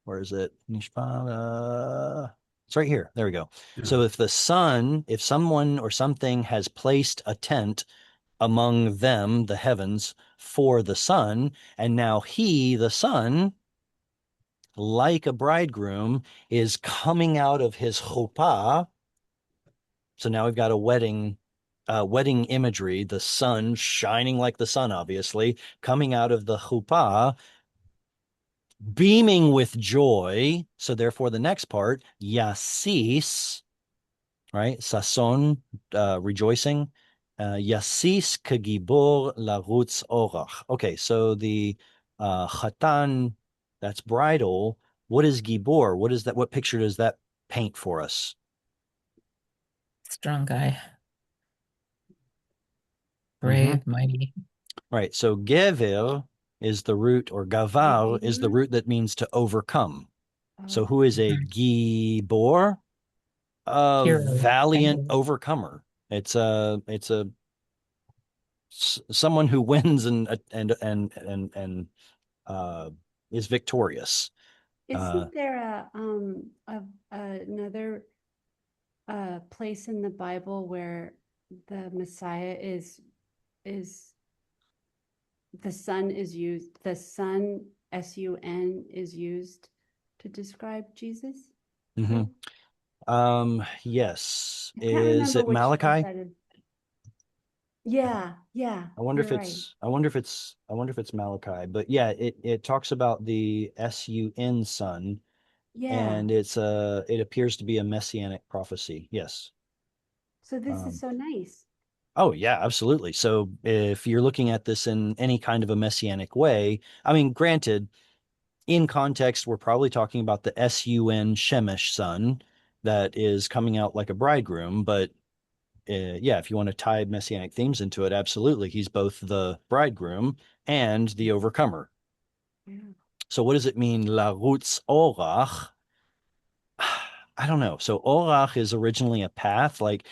A: Where is it? It's right here. There we go. Yeah. So if someone or something has placed a tent among them, the heavens, for the sun, and now he, the sun, like a bridegroom, is coming out of his chuppah. So now we've got a wedding imagery, the sun shining like the sun, obviously, coming out of the chuppah, beaming with joy. So therefore, the next part, yasis, right? Sason, rejoicing. Yasis kegibor larutz orach. Okay, so the chatan, that's bridal. What is gibor? What is that? What picture does that paint for us?
E: Strong guy. Brave, mighty.
A: Right. So gever is the root, or gavar is the root that means to overcome. So who is a gibor? A valiant overcomer. It's someone who wins and is victorious.
F: Isn't there another place in the Bible where the Messiah is the sun is used, the sun, S-U-N, is used to describe Jesus?
A: Mhm. Yes.
F: I can't
A: Is
F: remember
A: it
F: which verse
A: Malachi?
F: that is. Yeah,
A: I wonder
F: you're
A: if
F: right.
A: it's I wonder if it's Malachi. But yeah, it talks about the S-U-N sun,
F: Yeah.
A: and it appears to be a messianic prophecy. Yes.
F: So this is so nice.
A: Oh, yeah, absolutely. So if you're looking at this in any kind of a messianic way, I mean, granted, in context, we're probably talking about the S-U-N Shemesh son that is coming out like a bridegroom. But yeah, if you want to tie messianic themes into it, absolutely. He's both the bridegroom and the overcomer.
F: Yeah.
A: So what does it mean, Larutz Orach? I don't know. So Orach is originally a path. Like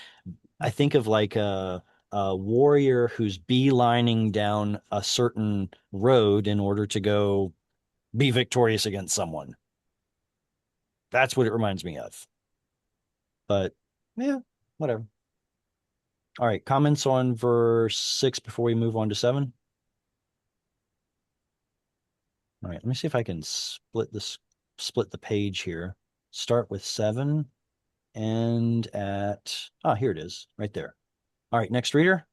A: I think of like a warrior who's beelining down a certain road in order to go be victorious against someone. That's what it reminds me of. But yeah, whatever. All right, comments on verse 6 before we move on to 7. All right, let me see if I can split the page here. Start with 7 and here it is, right there. All right, next reader.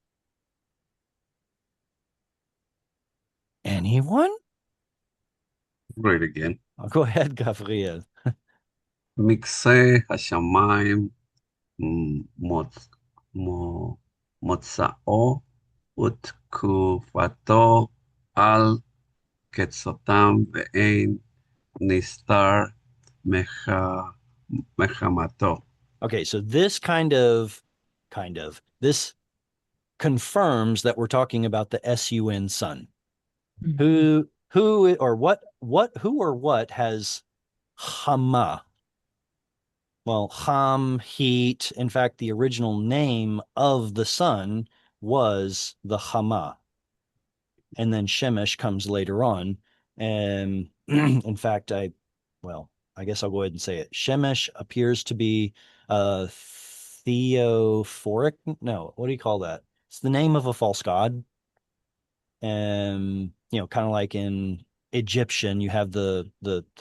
A: Anyone?
J: Read again.
A: Go ahead, Gabriel.
J: מקצה השמיים מוצאו ותקופתו על קצותם ואין נסתר מחמתו.
A: Okay, so this this confirms that we're talking about the S-U-N sun.
E: Mhm.
A: Who or what has Hama? Well, Ham, heat. In fact, the original name of the sun was the Hama. And then Shemesh comes later on. And in fact, I guess I'll go ahead and say it. Shemesh appears to be theophoric. No, what do you call that? It's the name of a false god. And kind of like in Egyptian, you have the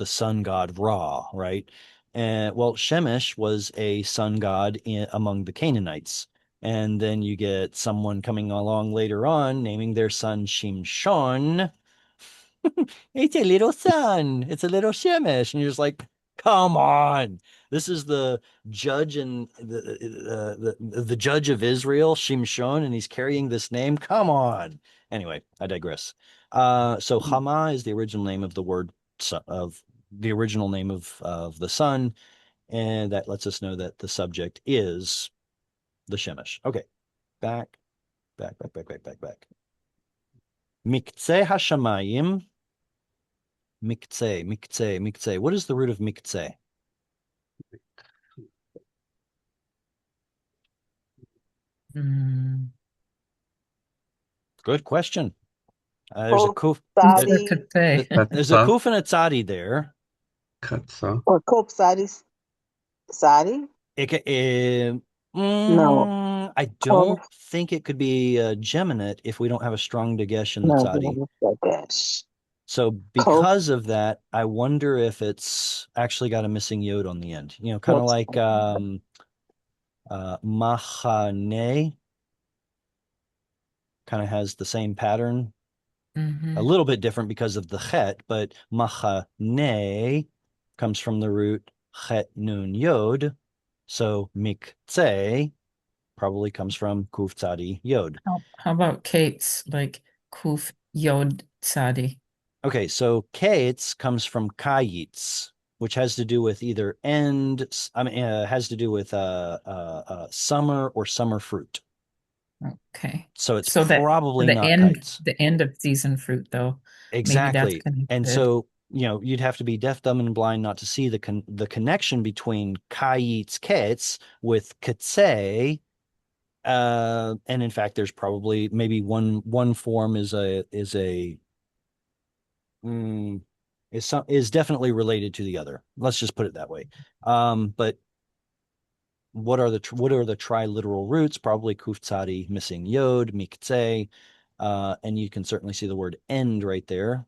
A: sun god Ra, right? And well, Shemesh was a sun god among the Canaanites. And then you get someone coming along later on naming their son Shimshon. It's a little sun. It's a little Shemesh. And you're just like, come on. This is the judge and the judge of Israel, Shimshon, and he's carrying this name. Come on. Anyway, I digress. So Hama is the original name of the word of the original name of the sun, and that lets us know that the subject is the Shemesh. Okay, back. Miktzeh hashamayim. Miktzeh. What is the root of miktzeh?
E: Mm.
A: Good question. There's a kuf.
E: Who's
D: Sadi
E: that could say?
A: There's a kuf and a tzadi there.
J: קצה.
D: or Cope Sadi. Sadi? No.
A: I don't think it could be a geminate if we don't have a strong dagesh in the
D: No,
A: tzadi.
D: dagesh.
A: So because of that, I wonder if it's actually got a missing yod on the end. Kind of like machane kind of has the same pattern.
E: Mhm.
A: A little bit different because of the chet, but machane comes from the root chet nun yod. So miktzeh probably comes from kuf tzadi yod.
E: How about Kate's, like Kuf Yod Tzadi?
A: Okay, so kates comes from kayitz, which has to do with either has to do with summer or summer fruit.
E: Okay.
A: So it's
E: So that
A: probably
E: the
A: not
E: end
A: kites.
E: the end of season fruit though.
A: Exactly.
E: Maybe that's
A: And
E: connected.
A: so, you'd have to be deaf, dumb, and blind not to see the connection between kayitz kates with katseh. And in fact, there's probably maybe one form is a is definitely related to the other. Let's just put it that way. But what are the triliteral roots? Probably kuftsari missing yod, mikze, and you can certainly see the word end right there.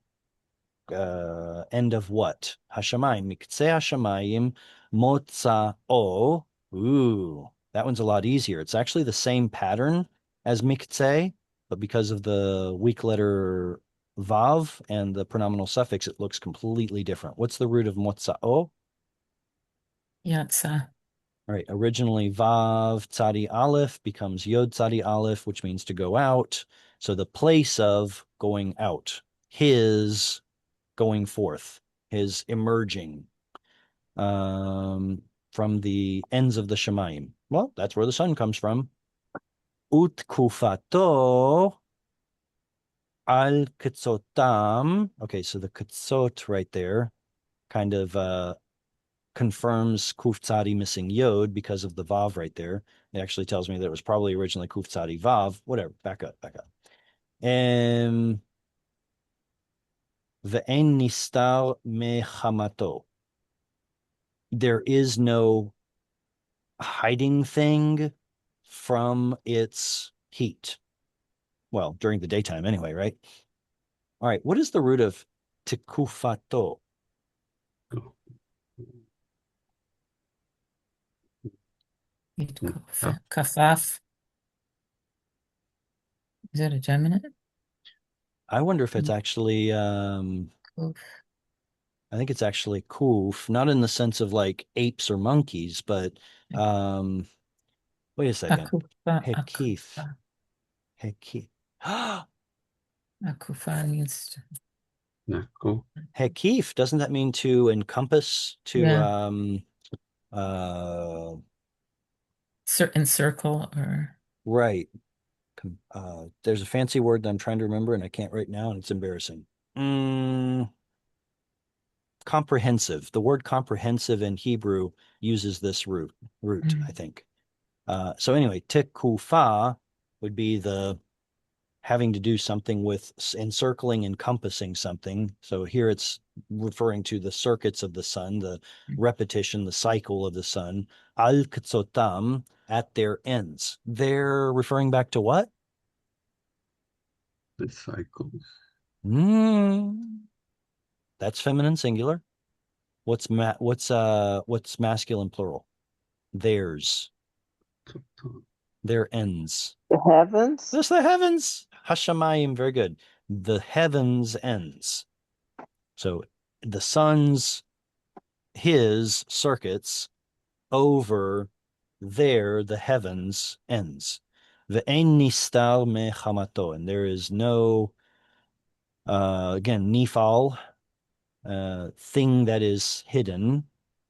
A: End of what? Hashamayim, mikze hashamayim, motza o. Ooh, that one's a lot easier. It's actually the same pattern as mikze, but because of the weak letter vav and the pronominal suffix, it looks completely different. What's the root of motza o?
E: Yatsa.
A: All right, originally Vav Tzadi Aleph becomes Yod Tzadi Aleph, which means to go out. So the place of going out, his going forth, his emerging from the ends of the Shemayim. Well, that's where the sun comes from. Utkufato al ketzotam. Okay, so the ketzot right there kind of confirms Kuf Tzadi missing Yod because of the Vav right there. It actually tells me that it was probably originally Kuf Tzadi Vav. Whatever, back up. Ve'en nistar mechamato. There is no hiding thing from its heat. Well, during the daytime anyway, right? All right, what is the root of tekufato?
E: Kafaf. Is that a geminate?
A: I wonder if it's actually
E: Kuf.
A: I think it's actually kuf, not in the sense of like apes or monkeys, but wait a second. Hekif. Hekif.
E: Akufa means
J: Naku.
A: Hekif, doesn't that mean to encompass, to
E: encircle or
A: right. There's a fancy word that I'm trying to remember and I can't right now, and it's embarrassing. Comprehensive. The word comprehensive in Hebrew uses this root, I think. So anyway, tekufa would be the having to do something with encircling, encompassing something. So here it's referring to the circuits of the sun, the repetition, the cycle of the sun. Al ketzotam, at their ends. They're referring back to what?
J: The cycles.
A: That's feminine singular. What's masculine plural? Theirs. Their ends.
D: The heavens.
A: That's the heavens. Hashamayim, very good. The heavens ends. So the sun's, his circuits over there, the heavens ends. Ve'en nistar mechamato, and there is no, again, nifal, thing that is hidden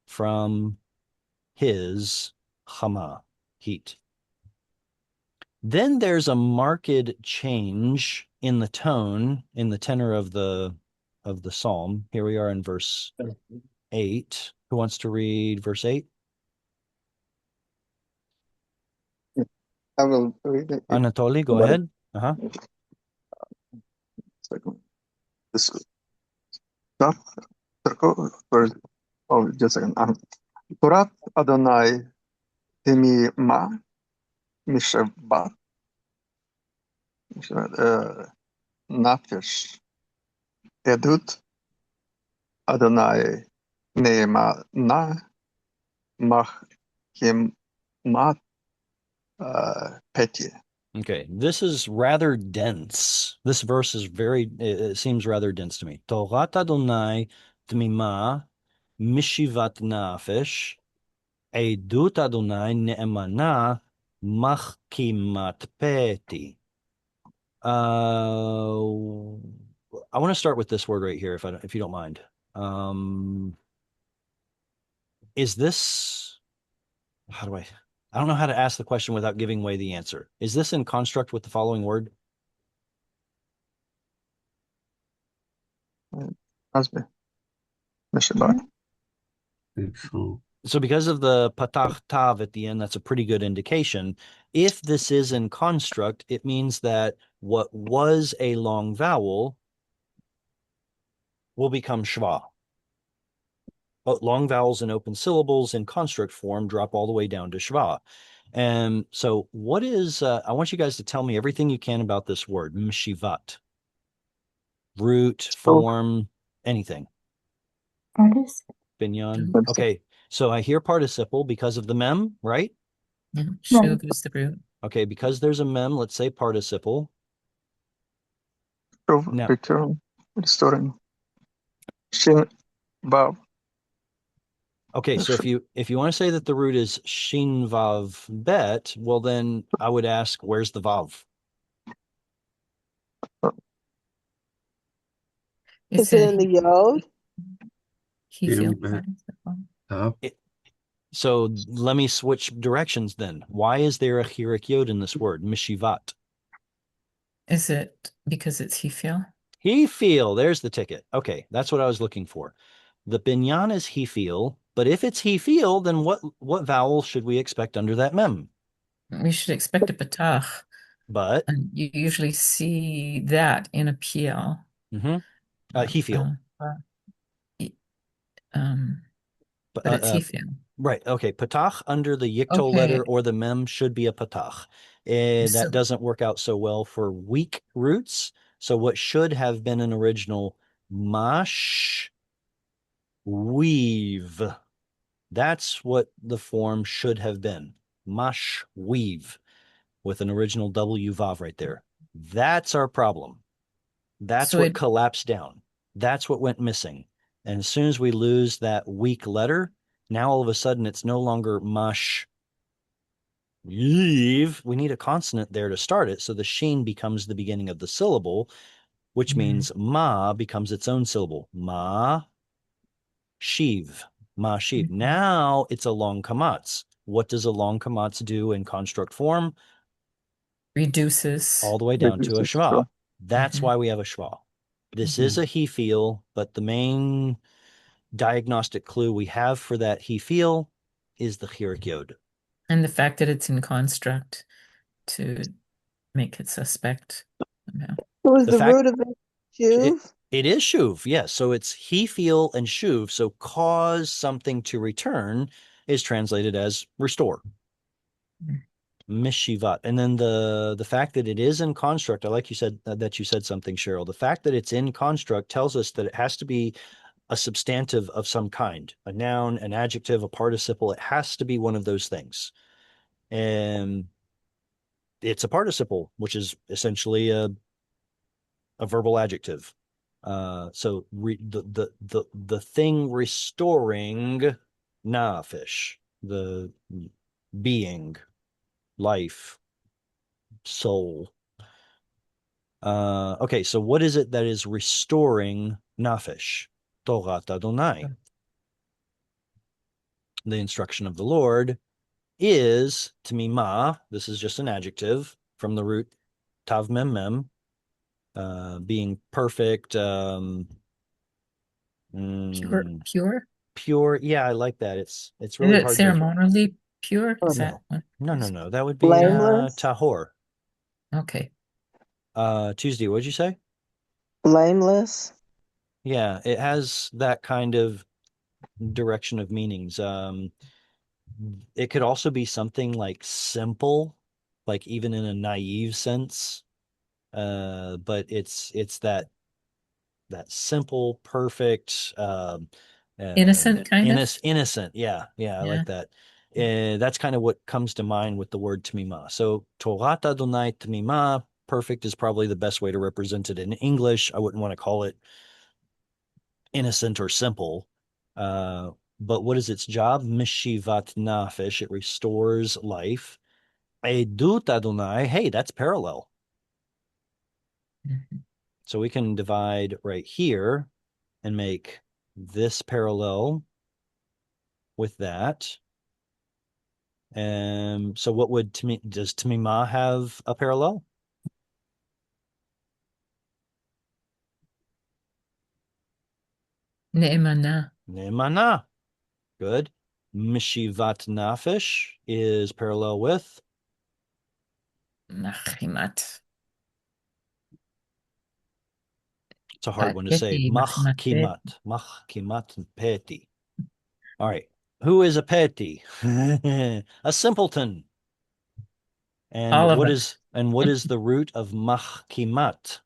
A: from his chama, heat. Then there's a marked change in the tone, in the tenor of the psalm. Here we are in verse 8. Who wants to read verse 8?
I: I will read it.
A: Anatoly, go ahead.
I: This stop. Oh, just a second. Torat Adonai Timi Ma Mishabat Nafesh Edut Adonai Neema Na Machim Peti.
A: Okay, this is rather dense. This verse is it seems rather dense to me. Torat Adonai Tmima Mishivat Nafesh Edut Adonai Ne'emana Machkimat Peti. I want to start with this word right here, if you don't mind. Is this, I don't know how to ask the question without giving away the answer. Is this in construct with the following word?
I: Asbe. Mishabat.
A: So because of the patach tav at the end, that's a pretty good indication. If this is in construct, it means that what was a long vowel will become shva. Long vowels and open syllables in construct form drop all the way down to shva. And so what is, I want you guys to tell me everything you can about this word, mishivat. Root, form, anything. Binyan. Okay, so I hear participle because of the mem, right?
E: Shuv is the root.
A: Okay, because there's a mem, let's say participle. Now,
I: return, restoring. Shin, Vav.
A: okay, so if you want to say that the root is shin vav bet, well then I would ask, where's the vav?
D: Is it in the yod?
A: So let me switch directions then. Why is there a chirik yod in this word, mishivat?
E: Is it because it's hifil?
A: Hifil, there's the ticket. Okay, that's what I was looking for. The binyan is hifil, but if it's hifil, then what vowel should we expect under that mem?
E: We should expect a patach.
A: But
E: and you usually see that in a PL.
A: Hifil.
E: But it's hifil.
A: Right. Okay. Patach under the yictol letter or the mem should be a patach. That doesn't work out so well for weak roots. So what should have been an original mash weave. That's what the form should have been. Mash weave with an original W vav right there. That's our problem. That's what collapsed down. That's what went missing. And as soon as we lose that weak letter, now all of a sudden it's no longer mash weave. We need a consonant there to start it. So the sheen becomes the beginning of the syllable, which means ma becomes its own syllable. Ma shiv. Ma shiv. Now it's a long kamatz. What does a long kamatz do in construct form?
E: Reduces
A: all the way down to a shva. That's why we have a shva. This is a hifil, but the main diagnostic clue we have for that hifil is the chirik yod.
E: And the fact that it's in construct to make it suspect.
D: Was the root of it shuv?
A: It is shuv, yes. So it's hifil and shuv. So cause something to return is translated as restore. Mishivat. And then the fact that it is in construct, I like you said that you said something, Cheryl. The fact that it's in construct tells us that it has to be a substantive of some kind, a noun, an adjective, a participle. It has to be one of those things. And it's a participle, which is essentially a verbal adjective. So the thing restoring nafish, the being, life, soul. Okay, so what is it that is restoring nafish? Torat Adonai. The instruction of the Lord is tamima. This is just an adjective from the root tav mem mem, being perfect. Pure. Yeah, I like that. It's really
E: is it
A: hard.
E: Ceremonially pure? Is that one?
A: No. That would be tahor.
E: Okay.
A: Tuesday, what'd you say?
D: Blameless.
A: Yeah, it has that kind of direction of meanings. It could also be something like simple, like even in a naive sense. But it's that simple, perfect,
E: innocent kind of?
A: Innocent. Yeah. I like that. That's kind of what comes to mind with the word tamima. So Torat Adonai tamima, perfect is probably the best way to represent it in English. I wouldn't want to call it innocent or simple. But what is its job? Mishivat nafish. It restores life. Edut Adonai. Hey, that's parallel. So we can divide right here and make this parallel with that. So what would does tamima have a parallel?
E: Ne'emana.
A: Ne'emana. Good. Mishivat nafish is parallel with
E: Nachimat.
A: It's a hard one to say.
E: Peti,
A: Machkimat. Machkimat peti. All right. Who is a peti? A simpleton.
E: All
A: And
E: of
A: what
E: us.
A: is the root of machkimat?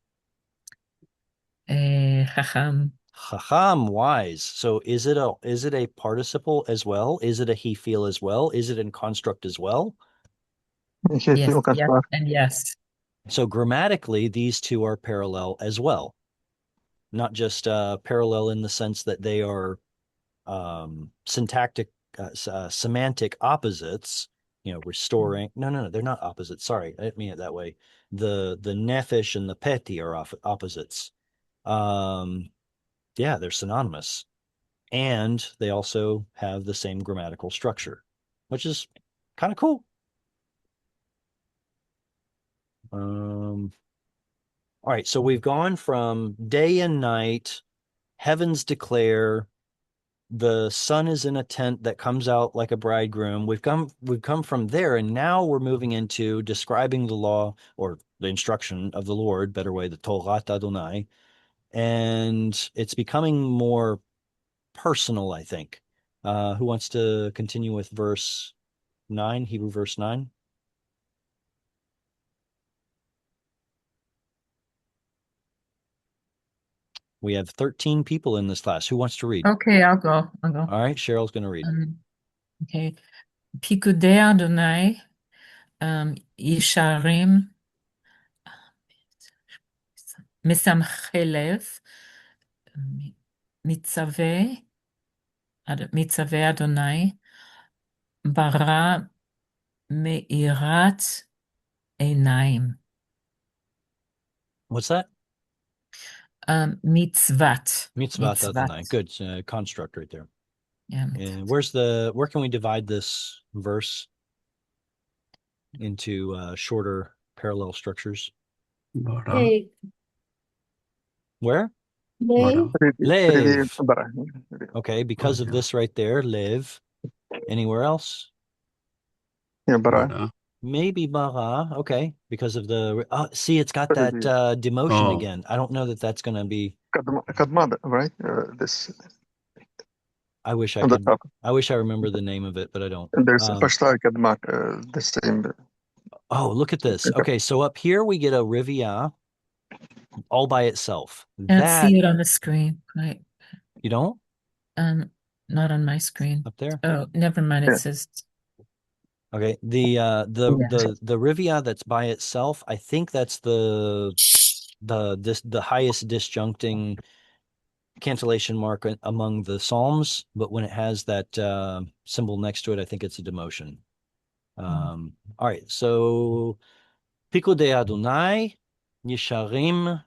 E: Chacham.
A: Chacham, wise. So is it a participle as well? Is it a he feel as well? Is it in construct as well?
E: Yes, yes, and yes.
A: So grammatically, these two are parallel as well. Not just parallel in the sense that they are syntactic, semantic opposites, restoring. No, they're not opposites. Sorry, I didn't mean it that way. The nefesh and the peti are opposites. Yeah, they're synonymous. And they also have the same grammatical structure, which is kind of cool. All right, so we've gone from day and night, heavens declare, the sun is in a tent that comes out like a bridegroom. We've come from there, and now we're moving into describing the law or the instruction of the Lord, better way, the Torat Adonai, and it's becoming more personal, I think. Who wants to continue with verse 9, Hebrew verse 9? We have 13 people in this class. Who wants to read?
E: Okay, I'll go.
A: All right, Cheryl's going to read.
E: Okay. Pikudei Adonai, Yisharim, Mesamchei Lev, Mitzaveh Adonai, Bara Meirat Einaim.
A: What's that?
E: Mitzvat.
A: Mitzvat Adonai. Good construct right there.
E: Yeah.
A: And where can we divide this verse into shorter parallel structures?
H: Hey,
A: Where?
H: Lev.
A: Lev. Okay, because of this right there, Lev. Anywhere else?
I: Yeah, bara.
A: Maybe bara. Okay, because of the see, it's got that demotion again. I don't know that that's going to be
I: Kadmad, right? This.
A: I wish I
I: on the
A: could.
I: top.
A: I wish I remember the name of it, but I don't.
I: And there's Pashtar Kadmat, the same.
A: Oh, look at this. Okay, so up here we get a rivia all by itself.
E: Can't see it on the screen. Right.
A: You don't?
E: Not on my screen.
A: Up there?
E: Oh, never mind. It says.
A: Okay. The rivia that's by itself, I think that's the highest disjuncting cantillation mark among the Psalms, but when it has that symbol next to it, I think it's a demotion. All right, so Pikudei Adonai, Yesharim,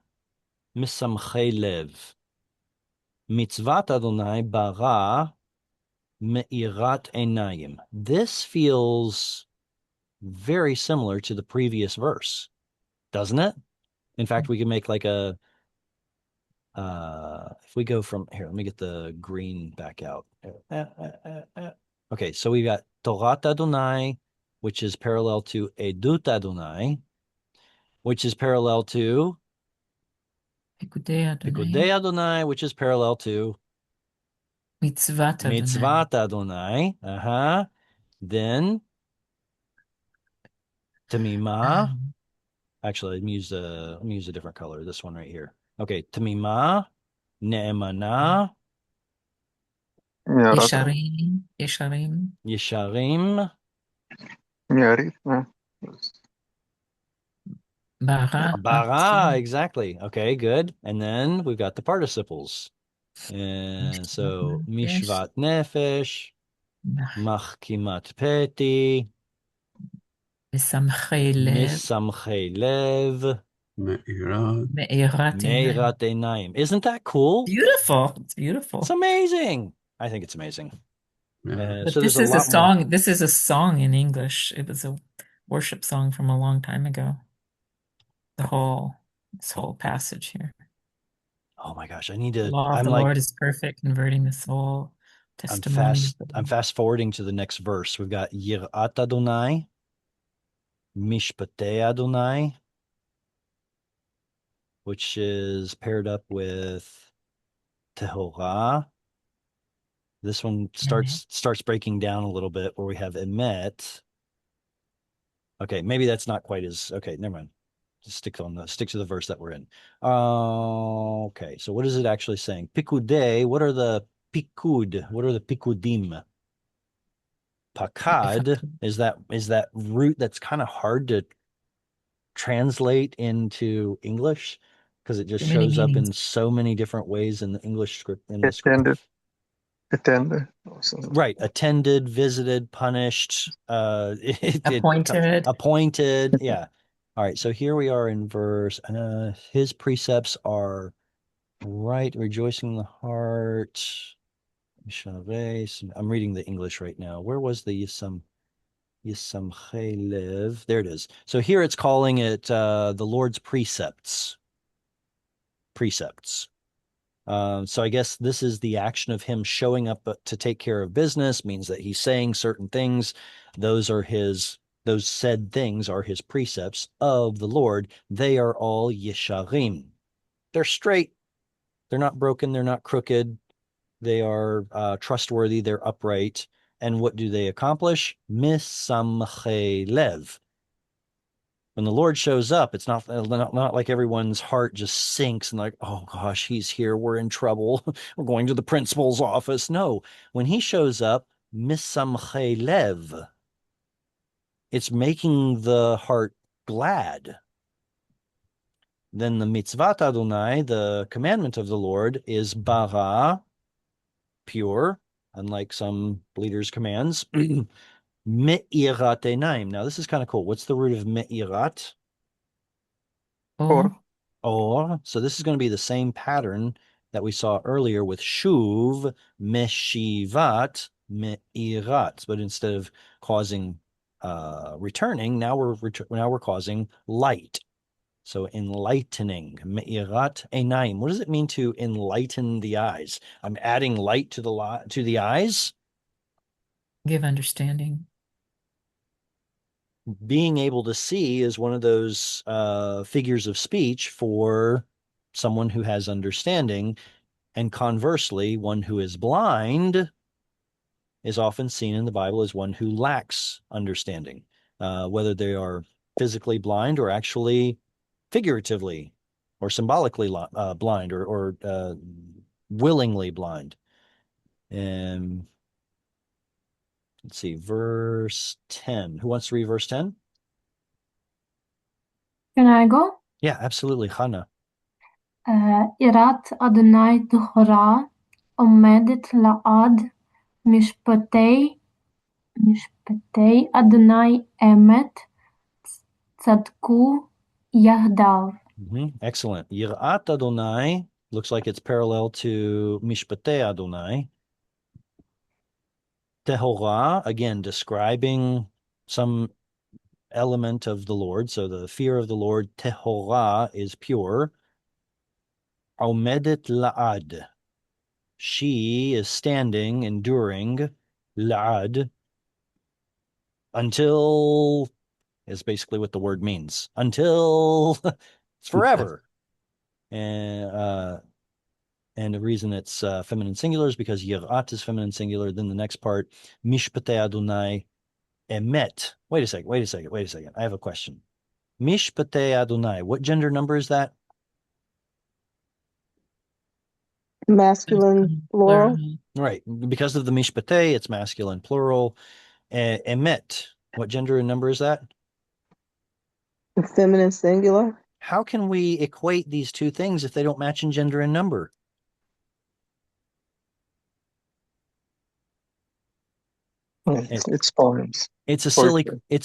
A: Misamchei Lev. Mitzvat Adonai bara me'irat einayim. This feels very similar to the previous verse, doesn't it? In fact, we can make like a if we go from here, let me get the green back out. Okay, so we got Torat Adonai, which is parallel to Edut Adonai, which is parallel to Pikudei Adonai, which is parallel to Mitzvat Adonai. Then Tamima. Actually, let me use a different color. This one right here. Okay, Tamima, Ne'emana,
E: Yesharim.
A: Yesharim, Bara, exactly. Okay, good. And then we've got the participles. And so Mishvat Nefesh, Machkimat Peti,
E: Misamchei
A: Lev, Me'irat Einayim. Isn't that cool?
E: Beautiful. It's beautiful.
A: It's amazing. I think it's amazing.
E: But
A: so
E: this is a song. More. This is a song in English. It was a worship song from a long time ago. This whole passage here.
A: Oh my gosh, I need to.
E: Law of the Lord is perfect, converting the soul. Testimony.
A: I'm fast forwarding to the next verse. We've got Yirat Adonai, Mishpatei Adonai, which is paired up with Tehorah. This one starts breaking down a little bit where we have Emet. Okay, maybe that's not quite as okay, never mind. Just stick to the verse that we're in. Okay, so what is it actually saying? Pikudei, what are the pikud? What are the pikudim? Pakad is that root that's kind of hard to translate into English because it just
E: Many
A: shows up in
E: meanings.
A: so many different ways in the English script in the script.
I: Attended. Or something.
A: Right, attended, visited, punished,
E: Appointed.
A: appointed. Yeah. All right, so here we are in verse. His precepts are right, rejoicing in the heart. I'm reading the English right now. Where was the Yisamche Lev? There it is. So here it's calling it the Lord's precepts. Precepts. So I guess this is the action of him showing up to take care of business, means that he's saying certain things. Those said things are his precepts of the Lord. They are all yesharim. They're straight. They're not broken. They're not crooked. They are trustworthy. They're upright. And what do they accomplish? Misamche lev. When the Lord shows up, it's not like everyone's heart just sinks and like, oh gosh, he's here. We're in trouble. We're going to the principal's office. No, when he shows up, misamche lev, it's making the heart glad. Then the mitzvat Adonai, the commandment of the Lord, is bara, pure, unlike some leaders' commands. Me'irat einaim. Now this is kind of cool. What's the root of me'irat? Or. So this is going to be the same pattern that we saw earlier with shuv, meshivat, me'irat. But instead of causing returning, now we're causing light. So enlightening, me'irat einaim. What does it mean to enlighten the eyes? I'm adding light to the eyes.
E: Give understanding.
A: Being able to see is one of those figures of speech for someone who has understanding. And conversely, one who is blind is often seen in the Bible as one who lacks understanding, whether they are physically blind or actually figuratively or symbolically blind or willingly blind. And let's see, verse 10. Who wants to read verse 10?
K: Can I go?
A: Yeah, absolutely. Hannah.
K: יראת אדוני תורה עומדת לעד משפטי אדוני אמת צדקו יחדיו.
A: Excellent. Yirat Adonai looks like it's parallel to Mishpatei Adonai. Tehorah, again, describing some element of the Lord. So the fear of the Lord, Tehorah, is pure. Omedet la'ad. She is standing, enduring, la'ad, until is basically what the word means. Until it's forever. And the reason it's feminine singular is because yirat is feminine singular. Then the next part, mishpatei Adonai emet. Wait a second. I have a question. Mishpatei Adonai. What gender number is that?
D: Masculine plural.
A: Right. Because of the mishpatei, it's masculine plural. Emet. What gender and number is that?
D: Feminine singular.
A: How can we equate these two things if they don't match in gender and number?
I: It's poems.
A: It's a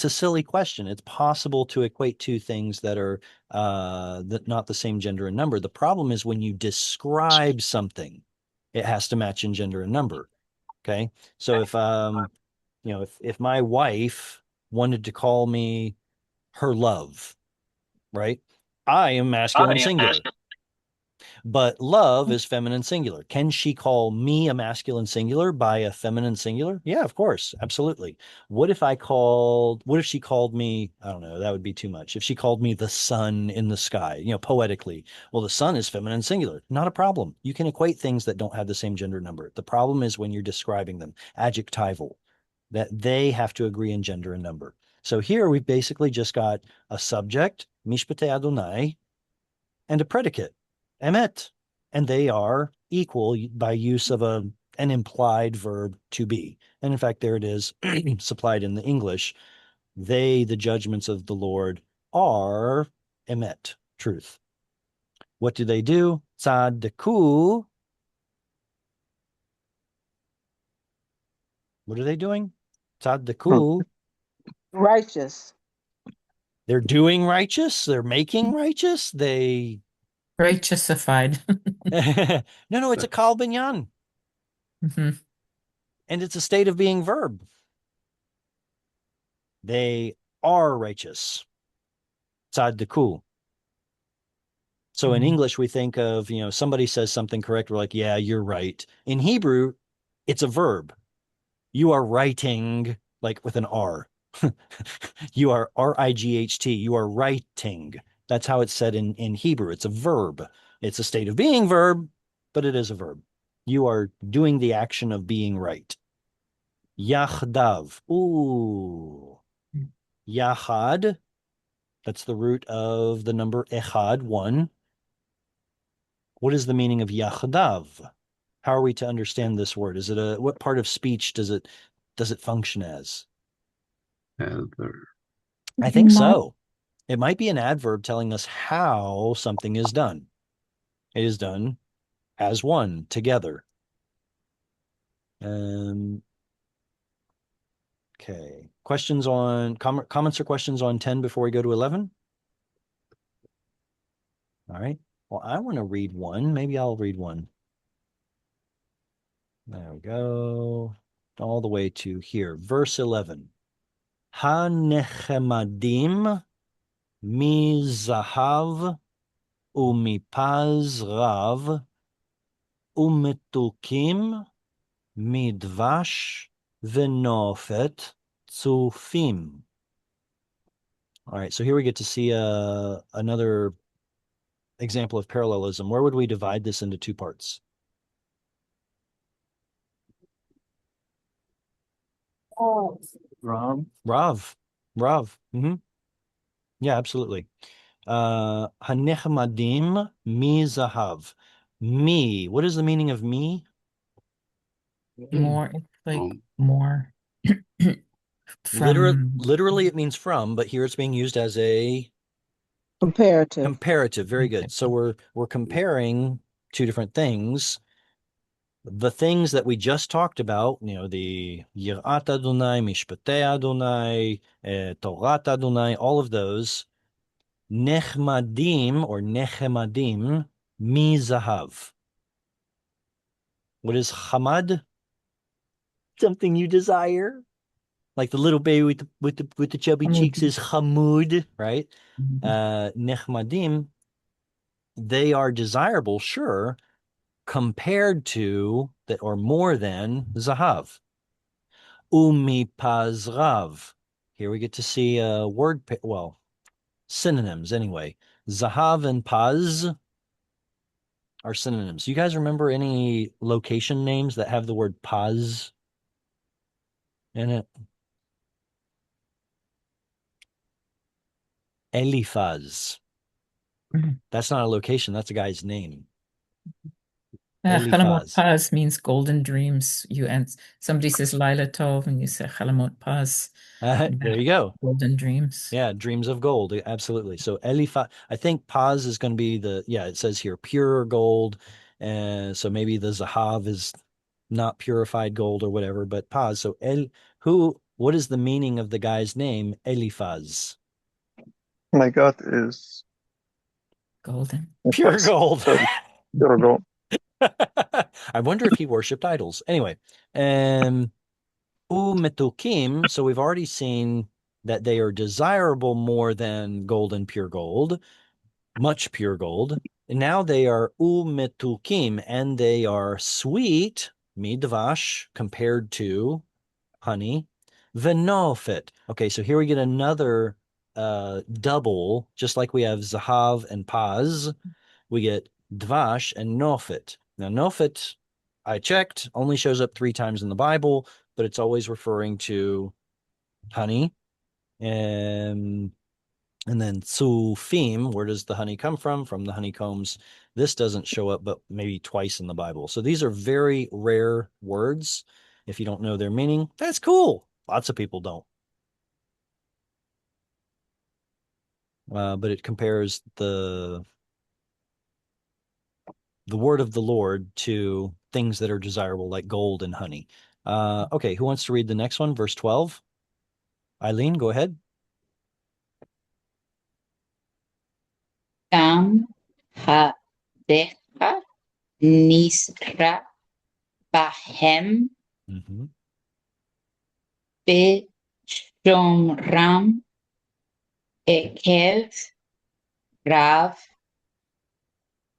A: silly question. It's possible to equate two things that are not the same gender and number. The problem is when you describe something, it has to match in gender and number. Okay. So if my wife wanted to call me her love, right? I am masculine singular. But love is feminine singular. Can she call me a masculine singular by a feminine singular? Yeah, of course. Absolutely. What if she called me, I don't know, that would be too much. If she called me the sun in the sky, poetically, well, the sun is feminine singular. Not a problem. You can equate things that don't have the same gender number. The problem is when you're describing them, adjectival, that they have to agree in gender and number. So here we've basically just got a subject, Mishpatei Adonai, and a predicate, emet, and they are equal by use of an implied verb to be. And in fact, there it is supplied in the English. The judgments of the Lord are emet, truth. What do? Tzadku. What are they doing? Tzadku.
D: Righteous.
A: They're doing righteous. They're making righteous. They
E: Righteousified.
A: no, it's a kal binyan.
E: Mm-hmm.
A: And it's a state of being verb. They are righteous. Tzadku. So in English, we think of, somebody says something correct. We're like, yeah, you're right. In Hebrew, it's a verb. You are writing, like with an R. You are R-I-G-H-T. You are writing. That's how it's said in Hebrew. It's a verb. It's a state of being verb, but it is a verb. You are doing the action of being right. Yachdav. Ooh. Yachad. That's the root of the number echad, 1. What is the meaning of yachdav? How are we to understand this word? Is it what part of speech does it function as?
J: Adverb.
A: I think so. It might be an adverb telling us how something is done. It is done as one, together. Okay. Questions on comments or questions on 10 before we go to 11? All right. Well, I want to read one. Maybe I'll read one. There we go. All the way to here. Verse 11. Ha-nechemadim mi-zahav umipaz rav umetukim midvash venofet tzufim. All right, so here we get to see another example of parallelism. Where would we divide this into 2 parts?
C: Rav.
A: Mm-hmm. Yeah, absolutely. Hanechmadim mi zahav. Me. What is the meaning of me?
E: More. It's like more.
A: Literally, it means from, but here it's being used as a
D: comparative.
A: Comparative. Very good. So we're comparing 2 different things. The things that we just talked about, the Yirat Adonai, Mishpatei Adonai, Torat Adonai, all of those, Nechmadim or Nechemadim, mi zahav. What is Hamad? Something you desire. Like the little baby with the chubby cheeks is Hamud, right? Nechmadim, they are desirable, sure, compared to that or more than zahav. Umipazrav. Here we get to see a word, synonyms anyway. Zahav and paz are synonyms. You guys remember any location names that have the word paz in it? Eliphaz. That's not a location. That's a guy's name.
E: Chalamot Paz means golden dreams. Somebody says Lila Tov, and you say Chalamot Paz.
A: There you go.
E: Golden dreams.
A: Yeah, dreams of gold. Absolutely. So Eliphaz, I think Paz is going to be it says here pure gold. And so maybe the Zahav is not purified gold or whatever, but Paz. So what is the meaning of the guy's name? Eliphaz.
I: My God is
E: golden.
A: Pure gold.
I: Pure gold.
A: I wonder if he worshipped idols. Anyway, umetukim. So we've already seen that they are desirable more than gold and pure gold, much pure gold. And now they are umetukim, and they are sweet, midvash, compared to honey. Venofet. Okay, so here we get another double, just like we have zahav and paz. We get dvash and nofet. Now, nofet, I checked, only shows up 3 times in the Bible, but it's always referring to honey. And then tsufim, where does the honey come from? From the honeycombs. This doesn't show up, but maybe twice in the Bible. So these are very rare words. If you don't know their meaning, that's cool. Lots of people don't. But it compares the word of the Lord to things that are desirable, like gold and honey. Okay, who wants to read the next one? Verse 12. Eileen, go ahead.
B: Gam hadecha nisra bahem b'shomram ekev rav.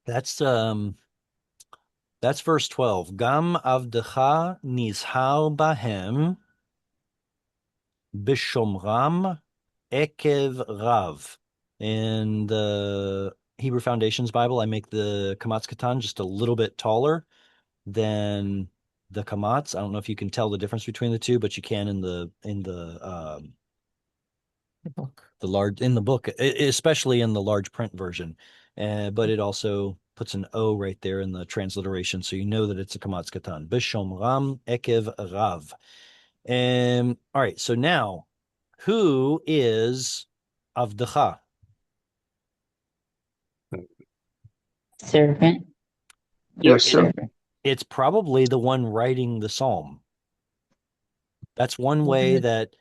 A: That's verse 12. Gam avdecha nizhar bahem b'shomram ekev rav. In the Hebrew Foundations Bible, I make the Kamatz Katan just a little bit taller than the Kamatz. I don't know if you can tell the difference between the two, but you can in the
E: book.
A: In the book, especially in the large print version. But it also puts an O right there in the transliteration, so you know that it's a Kamatz Katan. B'shomram ekev rav. All right, so now, who is Avdecha?
B: Servant.
I: Yes, sir.
A: It's probably the one writing the psalm. That's one way that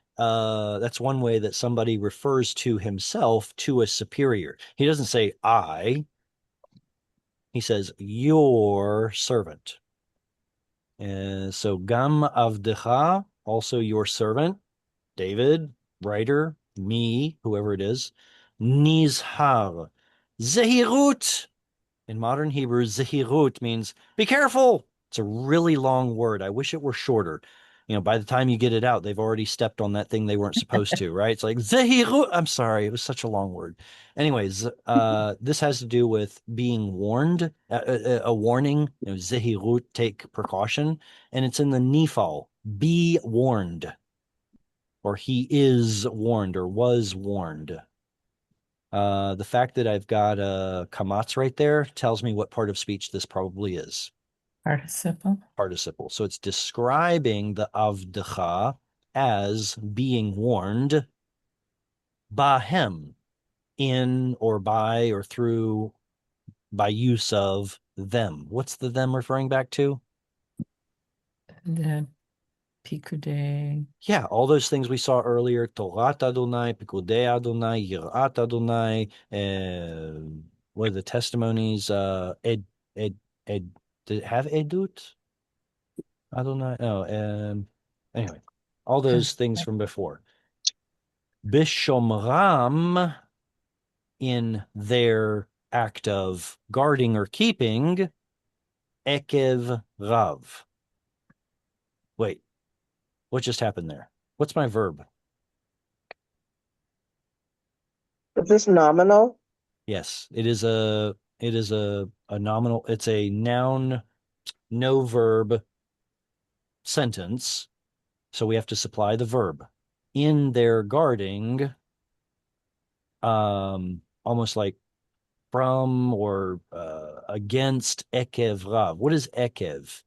A: somebody refers to himself to a superior. He doesn't say I. He says your servant. And so Gam Avdecha, also your servant, David, writer, me, whoever it is, Nizhar, Zehirut. In modern Hebrew, Zehirut means be careful. It's a really long word. I wish it were shorter. By the time you get it out, they've already stepped on that thing they weren't supposed to, right? It's like Zehirut. I'm sorry. It was such a long word. Anyways, this has to do with being warned, a warning, Zehirut, take precaution. And it's in the Nifal, be warned, or he is warned or was warned. The fact that I've got a kamatz right there tells me what part of speech this probably is.
E: Participle.
A: Participle. So it's describing the avdecha as being warned bahem, in or by or through, by use of them. What's the them referring back to?
E: The Pikudei.
A: Yeah, all those things we saw earlier. Torat Adonai, Pikudei Adonai, Yirat Adonai, what are the testimonies? Did it have Edut? Adonai? No, anyway, all those things from before. Bishomram, in their act of guarding or keeping, Ekev Rav. Wait, what just happened there? What's my verb?
D: Is this nominal?
A: Yes, it is a nominal. It's a noun, no verb sentence. So we have to supply the verb. In their guarding, almost like from or against Ekev Rav. What is Ekev?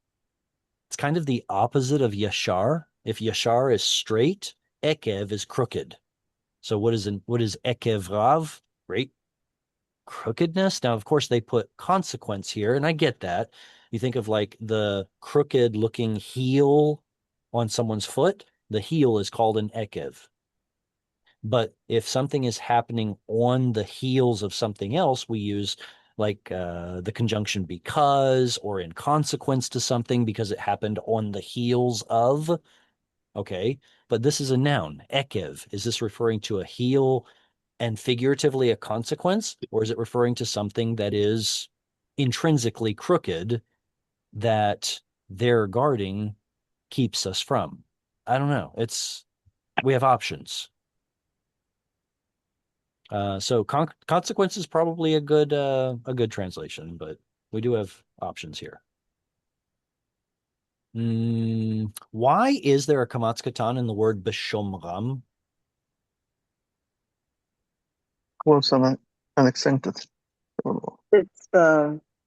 A: It's kind of the opposite of Yashar. If Yashar is straight, Ekev is crooked. So what is Ekev Rav? Right? Crookedness. Now, of course, they put consequence here, and I get that. You think of like the crooked looking heel on someone's foot, the heel is called an ekev. But if something is happening on the heels of something else, we use like the conjunction because, or in consequence to something because it happened on the heels of. Okay, but this is a noun, ekev. Is this referring to a heel and figuratively a consequence, or is it referring to something that is intrinsically crooked that their guarding keeps us from? I don't know. We have options. So consequence is probably a good translation, but we do have options here. Why is there a kamatz katan in the word b'shomram?
I: Close on unaccented syllable.
D: It's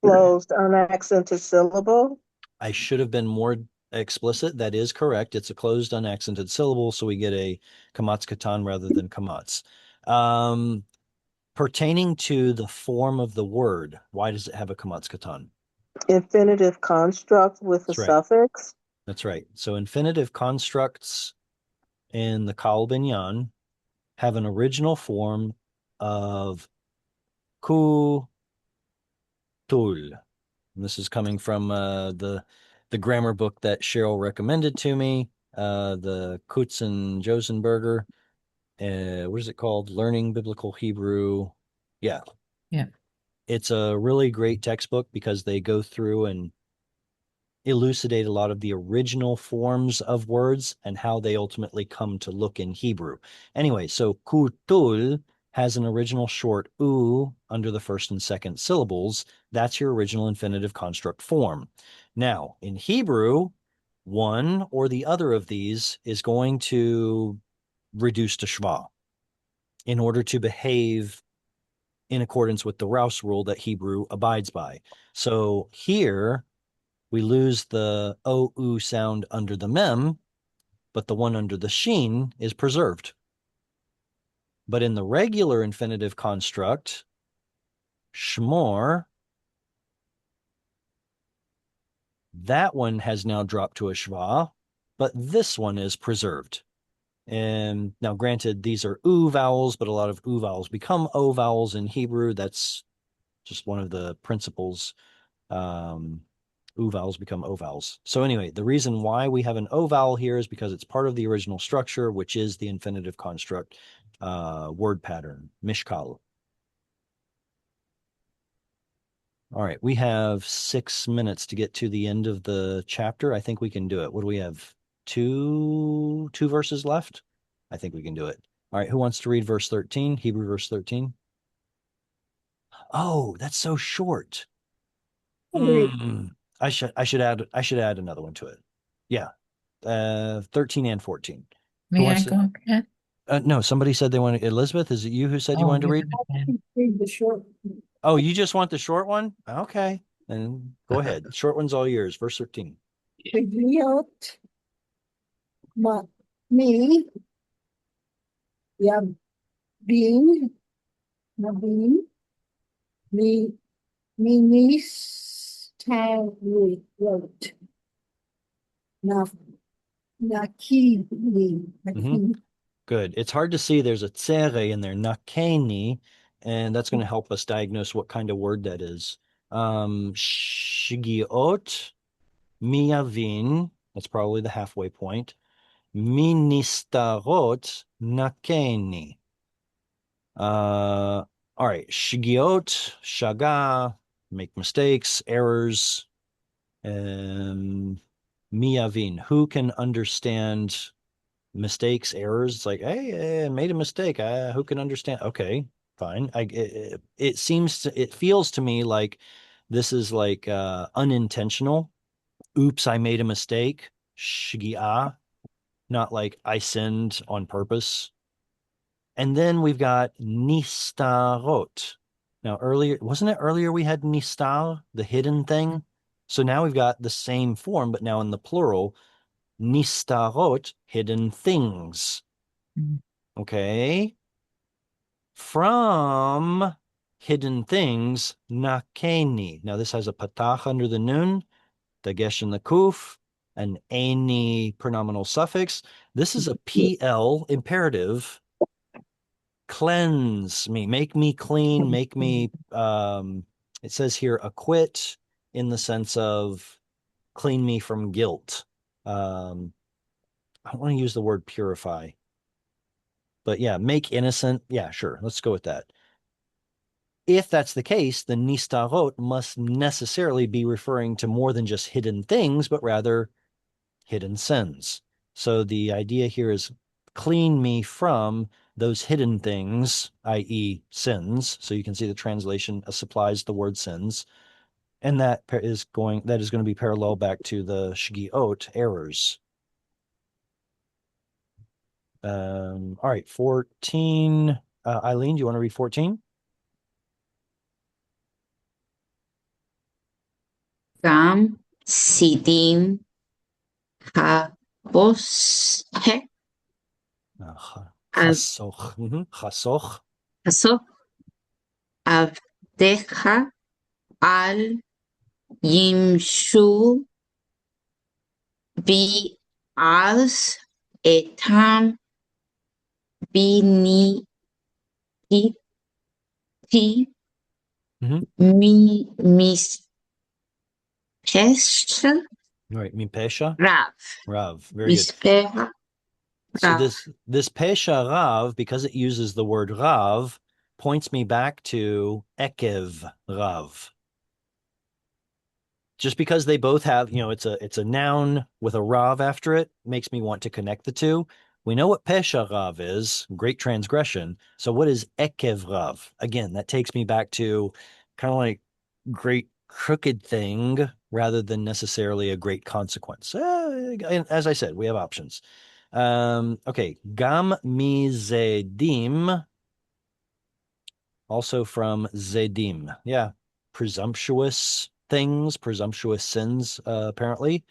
D: closed, unaccented syllable.
A: I should have been more explicit. That is correct. It's a closed, unaccented syllable, so we get a kamatz katan rather than kamatz. Pertaining to the form of the word, why does it have a kamatz katan?
D: Infinitive construct with a
A: That's right.
D: suffix.
A: That's right. So infinitive constructs in the Kal Binyan have an original form of ku tul. And this is coming from the grammar book that Cheryl recommended to me, the Kutz and Josenberger. What is it called? Learning Biblical Hebrew. Yeah.
E: Yeah.
A: It's a really great textbook because they go through and elucidate a lot of the original forms of words and how they ultimately come to look in Hebrew. Anyway, so kutul has an original short u under the first and second syllables. That's your original infinitive construct form. Now, in Hebrew, one or the other of these is going to reduce to shva in order to behave in accordance with the Rouse rule that Hebrew abides by. So here we lose the OU sound under the mem, but the one under the sheen is preserved. But in the regular infinitive construct, shmor, that one has now dropped to a shva, but this one is preserved. And now, granted, these are oo vowels, but a lot of oo vowels become o vowels in Hebrew. That's just one of the principles. Oo vowels become o vowels. So anyway, the reason why we have an o vowel here is because it's part of the original structure, which is the infinitive construct word pattern, mishkal. All right, we have 6 minutes to get to the end of the chapter. I think we can do it. What do we have? Two verses left? I think we can do it. All right, who wants to read verse 13, Hebrew verse 13? Oh, that's so short. I should add another one to it. Yeah. 13 and 14.
E: May I go again?
A: No, somebody said they wanted. Elizabeth, is it you who said you wanted to read?
G: Read the short.
A: Oh, you just want the short one? Okay. Then go ahead. Short one's all yours. Verse 13.
G: Shviot ma mi yabin nabin mi ministeriot na nakini.
A: Good. It's hard to see. There's a tsere in there, nakeni, and that's going to help us diagnose what kind of word that is. Shigiot, miyavin, that's probably the halfway point. Ministarot, nakeni. All right. Shigiot, shaga, make mistakes, errors. Miyavin, who can understand mistakes, errors? It's like, hey, I made a mistake. Who can understand? Okay, fine. It feels to me like this is like unintentional. Oops, I made a mistake. Shgia, not like I sinned on purpose. And then we've got nistarot. Now, wasn't it earlier we had nistar, the hidden thing? So now we've got the same form, but now in the plural, nistarot, hidden things. Okay. From hidden things, nakeni. Now this has a patach under the nun, dagesh in the kuf, an any pronominal suffix. This is a PL imperative. Cleanse me, make me clean, make me, it says here, acquit in the sense of clean me from guilt. I don't want to use the word purify. But yeah, make innocent. Yeah, sure. Let's go with that. If that's the case, then nistarot must necessarily be referring to more than just hidden things, but rather hidden sins. So the idea here is clean me from those hidden things, i.e. sins. So you can see the translation supplies the word sins. And that is going to be parallel back to the shgiot, errors. All right, 14. Eileen, do you want to read 14?
B: Gam sidim haboshe
A: Chasoch. Chasoch.
B: haso avdecha al yimshu bi az etam bini ti mi mis pesha
A: Right, mipesha.
B: rav.
A: Rav. Very good.
B: Mispeha
A: So
B: rav.
A: this pesha rav, because it uses the word rav, points me back to ekev rav. Just because they both have, it's a noun with a rav after it, makes me want to connect the two. We know what pesha rav is, great transgression. So what is ekev rav? Again, that takes me back to kind of like great crooked thing rather than necessarily a great consequence. As I said, we have options. Okay, gam mi zedim, also from zedim. Yeah, presumptuous things, presumptuous sins, apparently.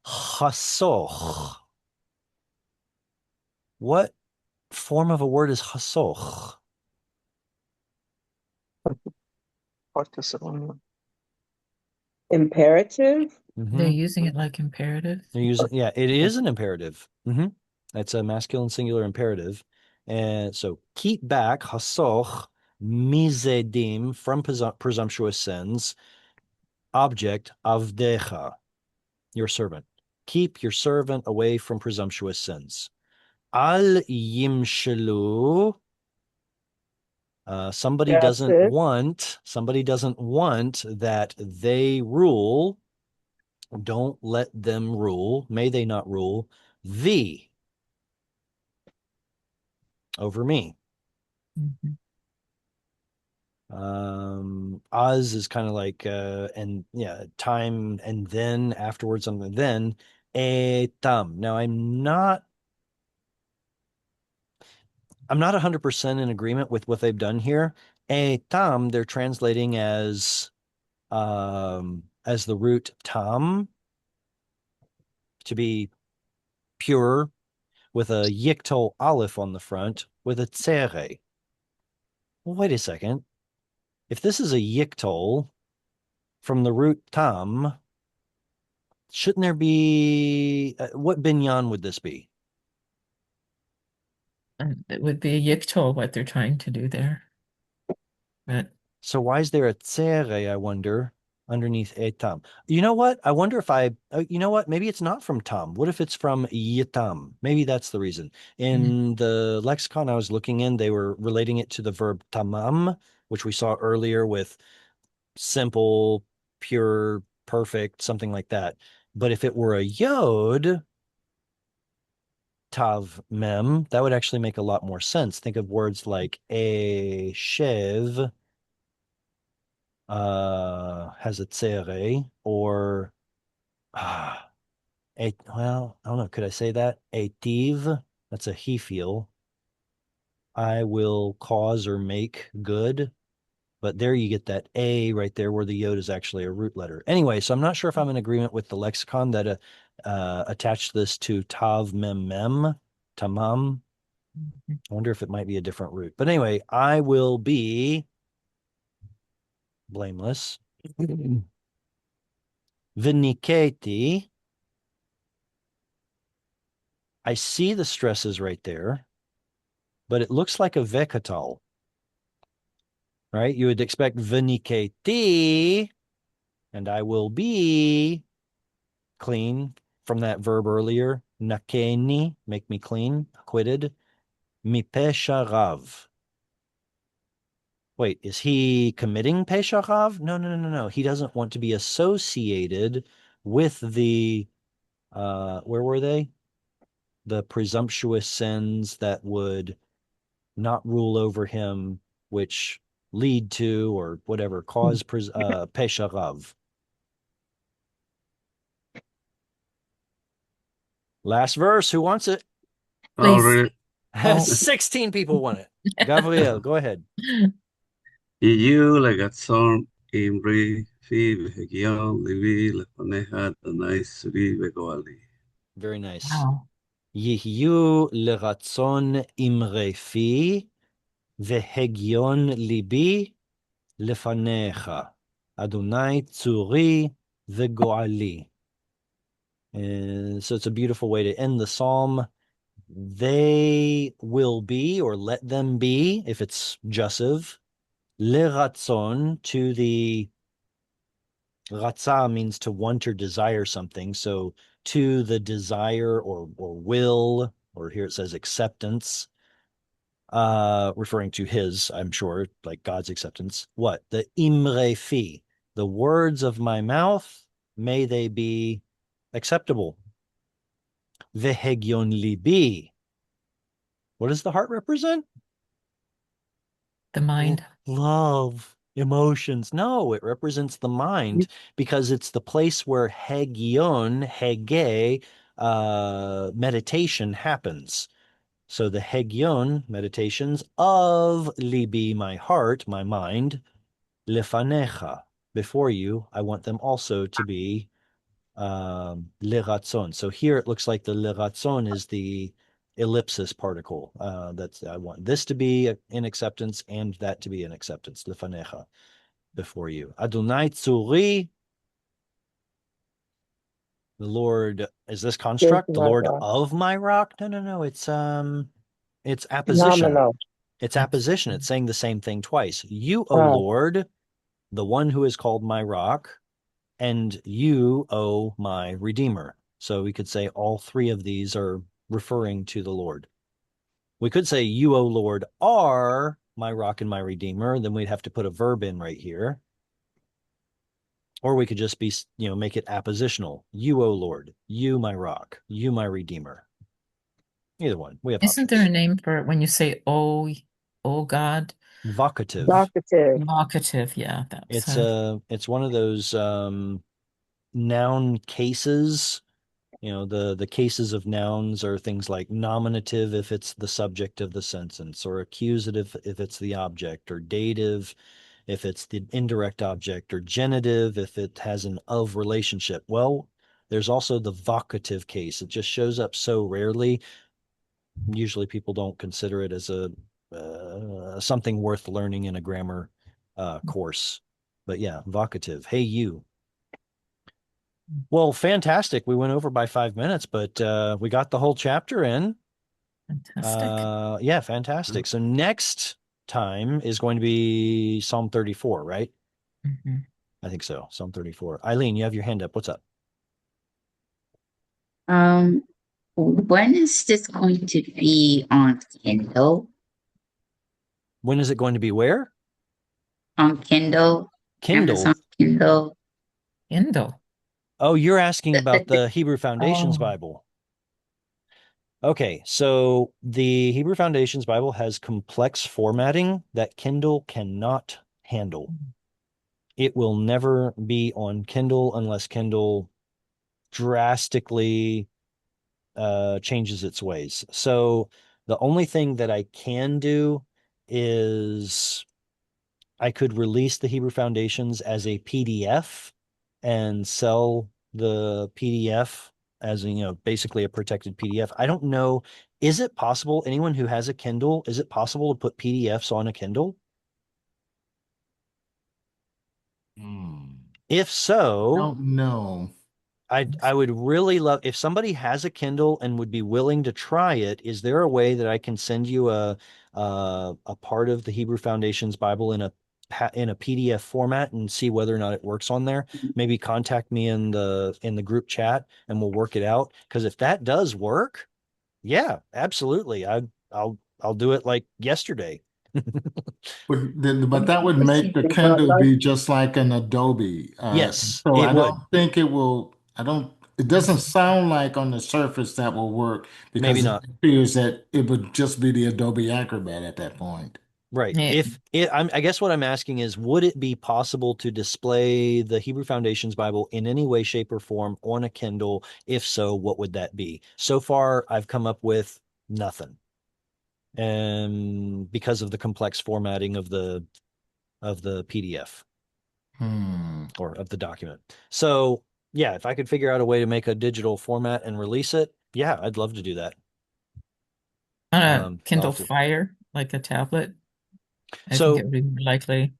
A: Chasoch. What form of a word is chasoch?
I: Participle.
D: Imperative?
E: They're using it like imperative.
A: They're using, yeah, it is an imperative. It's a masculine singular imperative. And so keep back, hasoch, mizedim, from presumptuous sins, object, avdecha, your servant. Keep your servant away from presumptuous sins. Al yimshelu, somebody doesn't want that they rule. Don't let them rule. May they not rule thee over me. Az is kind of like and yeah, time and then afterwards something then etam. Now I'm not 100% in agreement with what they've done here. Etam, they're translating as the root tam, to be pure, with a yiktol aleph on the front with a tsere. Well, wait a second. If this is a yiktol from the root tam, shouldn't there be what binyan would this be?
E: It would be a yiktol, what they're trying to do there. But
A: So why is there a tsere, I wonder, underneath etam? You know what? I wonder if maybe it's not from tam. What if it's from yitam? Maybe that's the reason. In the lexicon I was looking in, they were relating it to the verb tamam, which we saw earlier with simple, pure, perfect, something like that. But if it were a yod, tav mem, that would actually make a lot more sense. Think of words like a shev, has a tsere, or well, I don't know. Could I say that? Etiv, that's a he feel. I will cause or make good. But there you get that A right there where the yod is actually a root letter. Anyway, so I'm not sure if I'm in agreement with the lexicon that attached this to tav mem mem, tamam. I wonder if it might be a different root. But anyway, I will be blameless. Viniketi. I see the stresses right there, but it looks like a vekatal. Right? You would expect viniketi, and I will be clean from that verb earlier. Nakeni, make me clean, acquitted. mipesha rav. Wait, is he committing pesha rav? No. He doesn't want to be associated with the, where were they? The presumptuous sins that would not rule over him, which lead to or whatever cause pesha rav. Last verse. Who wants it?
E: Please.
J: Already,
A: 16 people want it. Gabriel, go ahead.
J: יהיו לגצון אמרי פי והגיון ליבי לפניך אדוני צבי וגואלי.
A: Very nice.
E: Wow.
A: יהיו לרצון אמרי פי והגיון ליבי לפניך אדוני צורי וגואלי. So it's a beautiful way to end the psalm. They will be, or let them be, if it's jussive, leratzon, to the, ratza means to want or desire something. So to the desire or will, or here it says acceptance, referring to his, I'm sure, like God's acceptance. What? The imre fi, the words of my mouth, may they be acceptable. Vehegyon libi. What does the heart represent?
E: The mind.
A: Love, emotions. No, it represents the mind because it's the place where hegyon, hege, meditation happens. So the hegyon, meditations of libi, my heart, my mind, lefanecha, before you, I want them also to be leratzon. So here it looks like the leratzon is the ellipsis particle. That's, I want this to be in acceptance and that to be in acceptance. Lefanecha, before you. Adonai tzuri. The Lord, is this construct?
D: Yes,
A: The
D: my
A: Lord
D: rock.
A: of my rock? No. It's apposition.
D: Nominal.
A: It's apposition. It's saying the same thing twice. You, O Lord, the one who is called my rock, and you, O my redeemer. So we could say all three of these are referring to the Lord. We could say you, O Lord, are my rock and my redeemer. Then we'd have to put a verb in right here. Or we could just be, make it appositional. You, O Lord, you, my rock, you, my redeemer. Either one. We have
E: Isn't
A: options.
E: there a name for it when you say, oh God?
A: Vocative.
D: Vocative.
E: Vocative, yeah. That's
A: It's one of those noun cases. The cases of nouns are things like nominative if it's the subject of the sentence, or accusative if it's the object, or dative if it's the indirect object, or genitive if it has an of relationship. Well, there's also the vocative case. It just shows up so rarely. Usually people don't consider it as a something worth learning in a grammar course. But yeah, vocative. Hey, you. Well, fantastic. We went over by 5 minutes, but we got the whole chapter in.
E: fantastic.
A: Yeah, fantastic. So next time is going to be Psalm 34, right?
E: Mhm.
A: I think so. Psalm 34. Eileen, you have your hand up. What's up?
B: When is this going to be on Kindle?
A: When is it going to be where?
B: On Kindle?
A: Kindle.
B: Amazon Kindle.
E: Kindle.
A: Oh, you're asking about the Hebrew Foundations
E: Oh.
A: Bible. Okay, so the Hebrew Foundations Bible has complex formatting that Kindle cannot handle. It will never be on Kindle unless Kindle drastically changes its ways. So the only thing that I can do is I could release the Hebrew Foundations as a PDF and sell the PDF as basically a protected PDF. I don't know. Is it possible, anyone who has a Kindle, is it possible to put PDFs on a Kindle? If so,
L: No.
A: I would really love, if somebody has a Kindle and would be willing to try it, is there a way that I can send you a part of the Hebrew Foundations Bible in a PDF format and see whether or not it works on there? Maybe contact me in the group chat and we'll work it out. Because if that does work, yeah, absolutely. I'll I'll do it like yesterday.
L: But that would make the Kindle be just like an Adobe.
A: Yes,
L: So
A: it
L: I
A: would.
L: don't think it will, it doesn't sound like on the surface that will work
A: Maybe
L: because
A: not.
L: it appears that it would just be the Adobe Acrobat at that point.
A: Right.
E: Yeah.
A: I guess what I'm asking is, would it be possible to display the Hebrew Foundations Bible in any way, shape, or form on a Kindle? If so, what would that be? So far, I've come up with nothing. And because of the complex formatting of the PDF or of the document. So yeah, if I could figure out a way to make a digital format and release it, yeah, I'd love to do that.
E: On a Kindle
A: I'll have to-
E: Fire, like a tablet. I
A: So-
E: think it would be more likely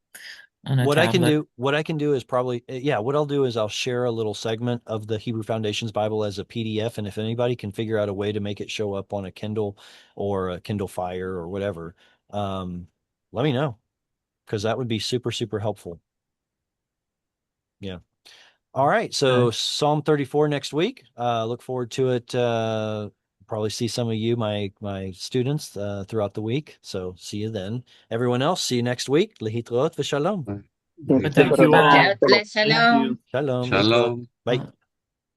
E: on a
A: what
E: tablet.
A: I can do is probably, what I'll do is I'll share a little segment of the Hebrew Foundations Bible as a PDF. And if anybody can figure out a way to make it show up on a Kindle or a Kindle Fire or whatever, let me know, because that would be super, super helpful. Yeah. All right. So Psalm 34 next week. Look forward to it. Probably see some of you, my students, throughout the week. So see you then. Everyone else, see you next week. Lehitrot v'shalom.
E: But thank you all.
B: God bless, shalom.
A: Shalom.
J: Shalom.
A: Bye.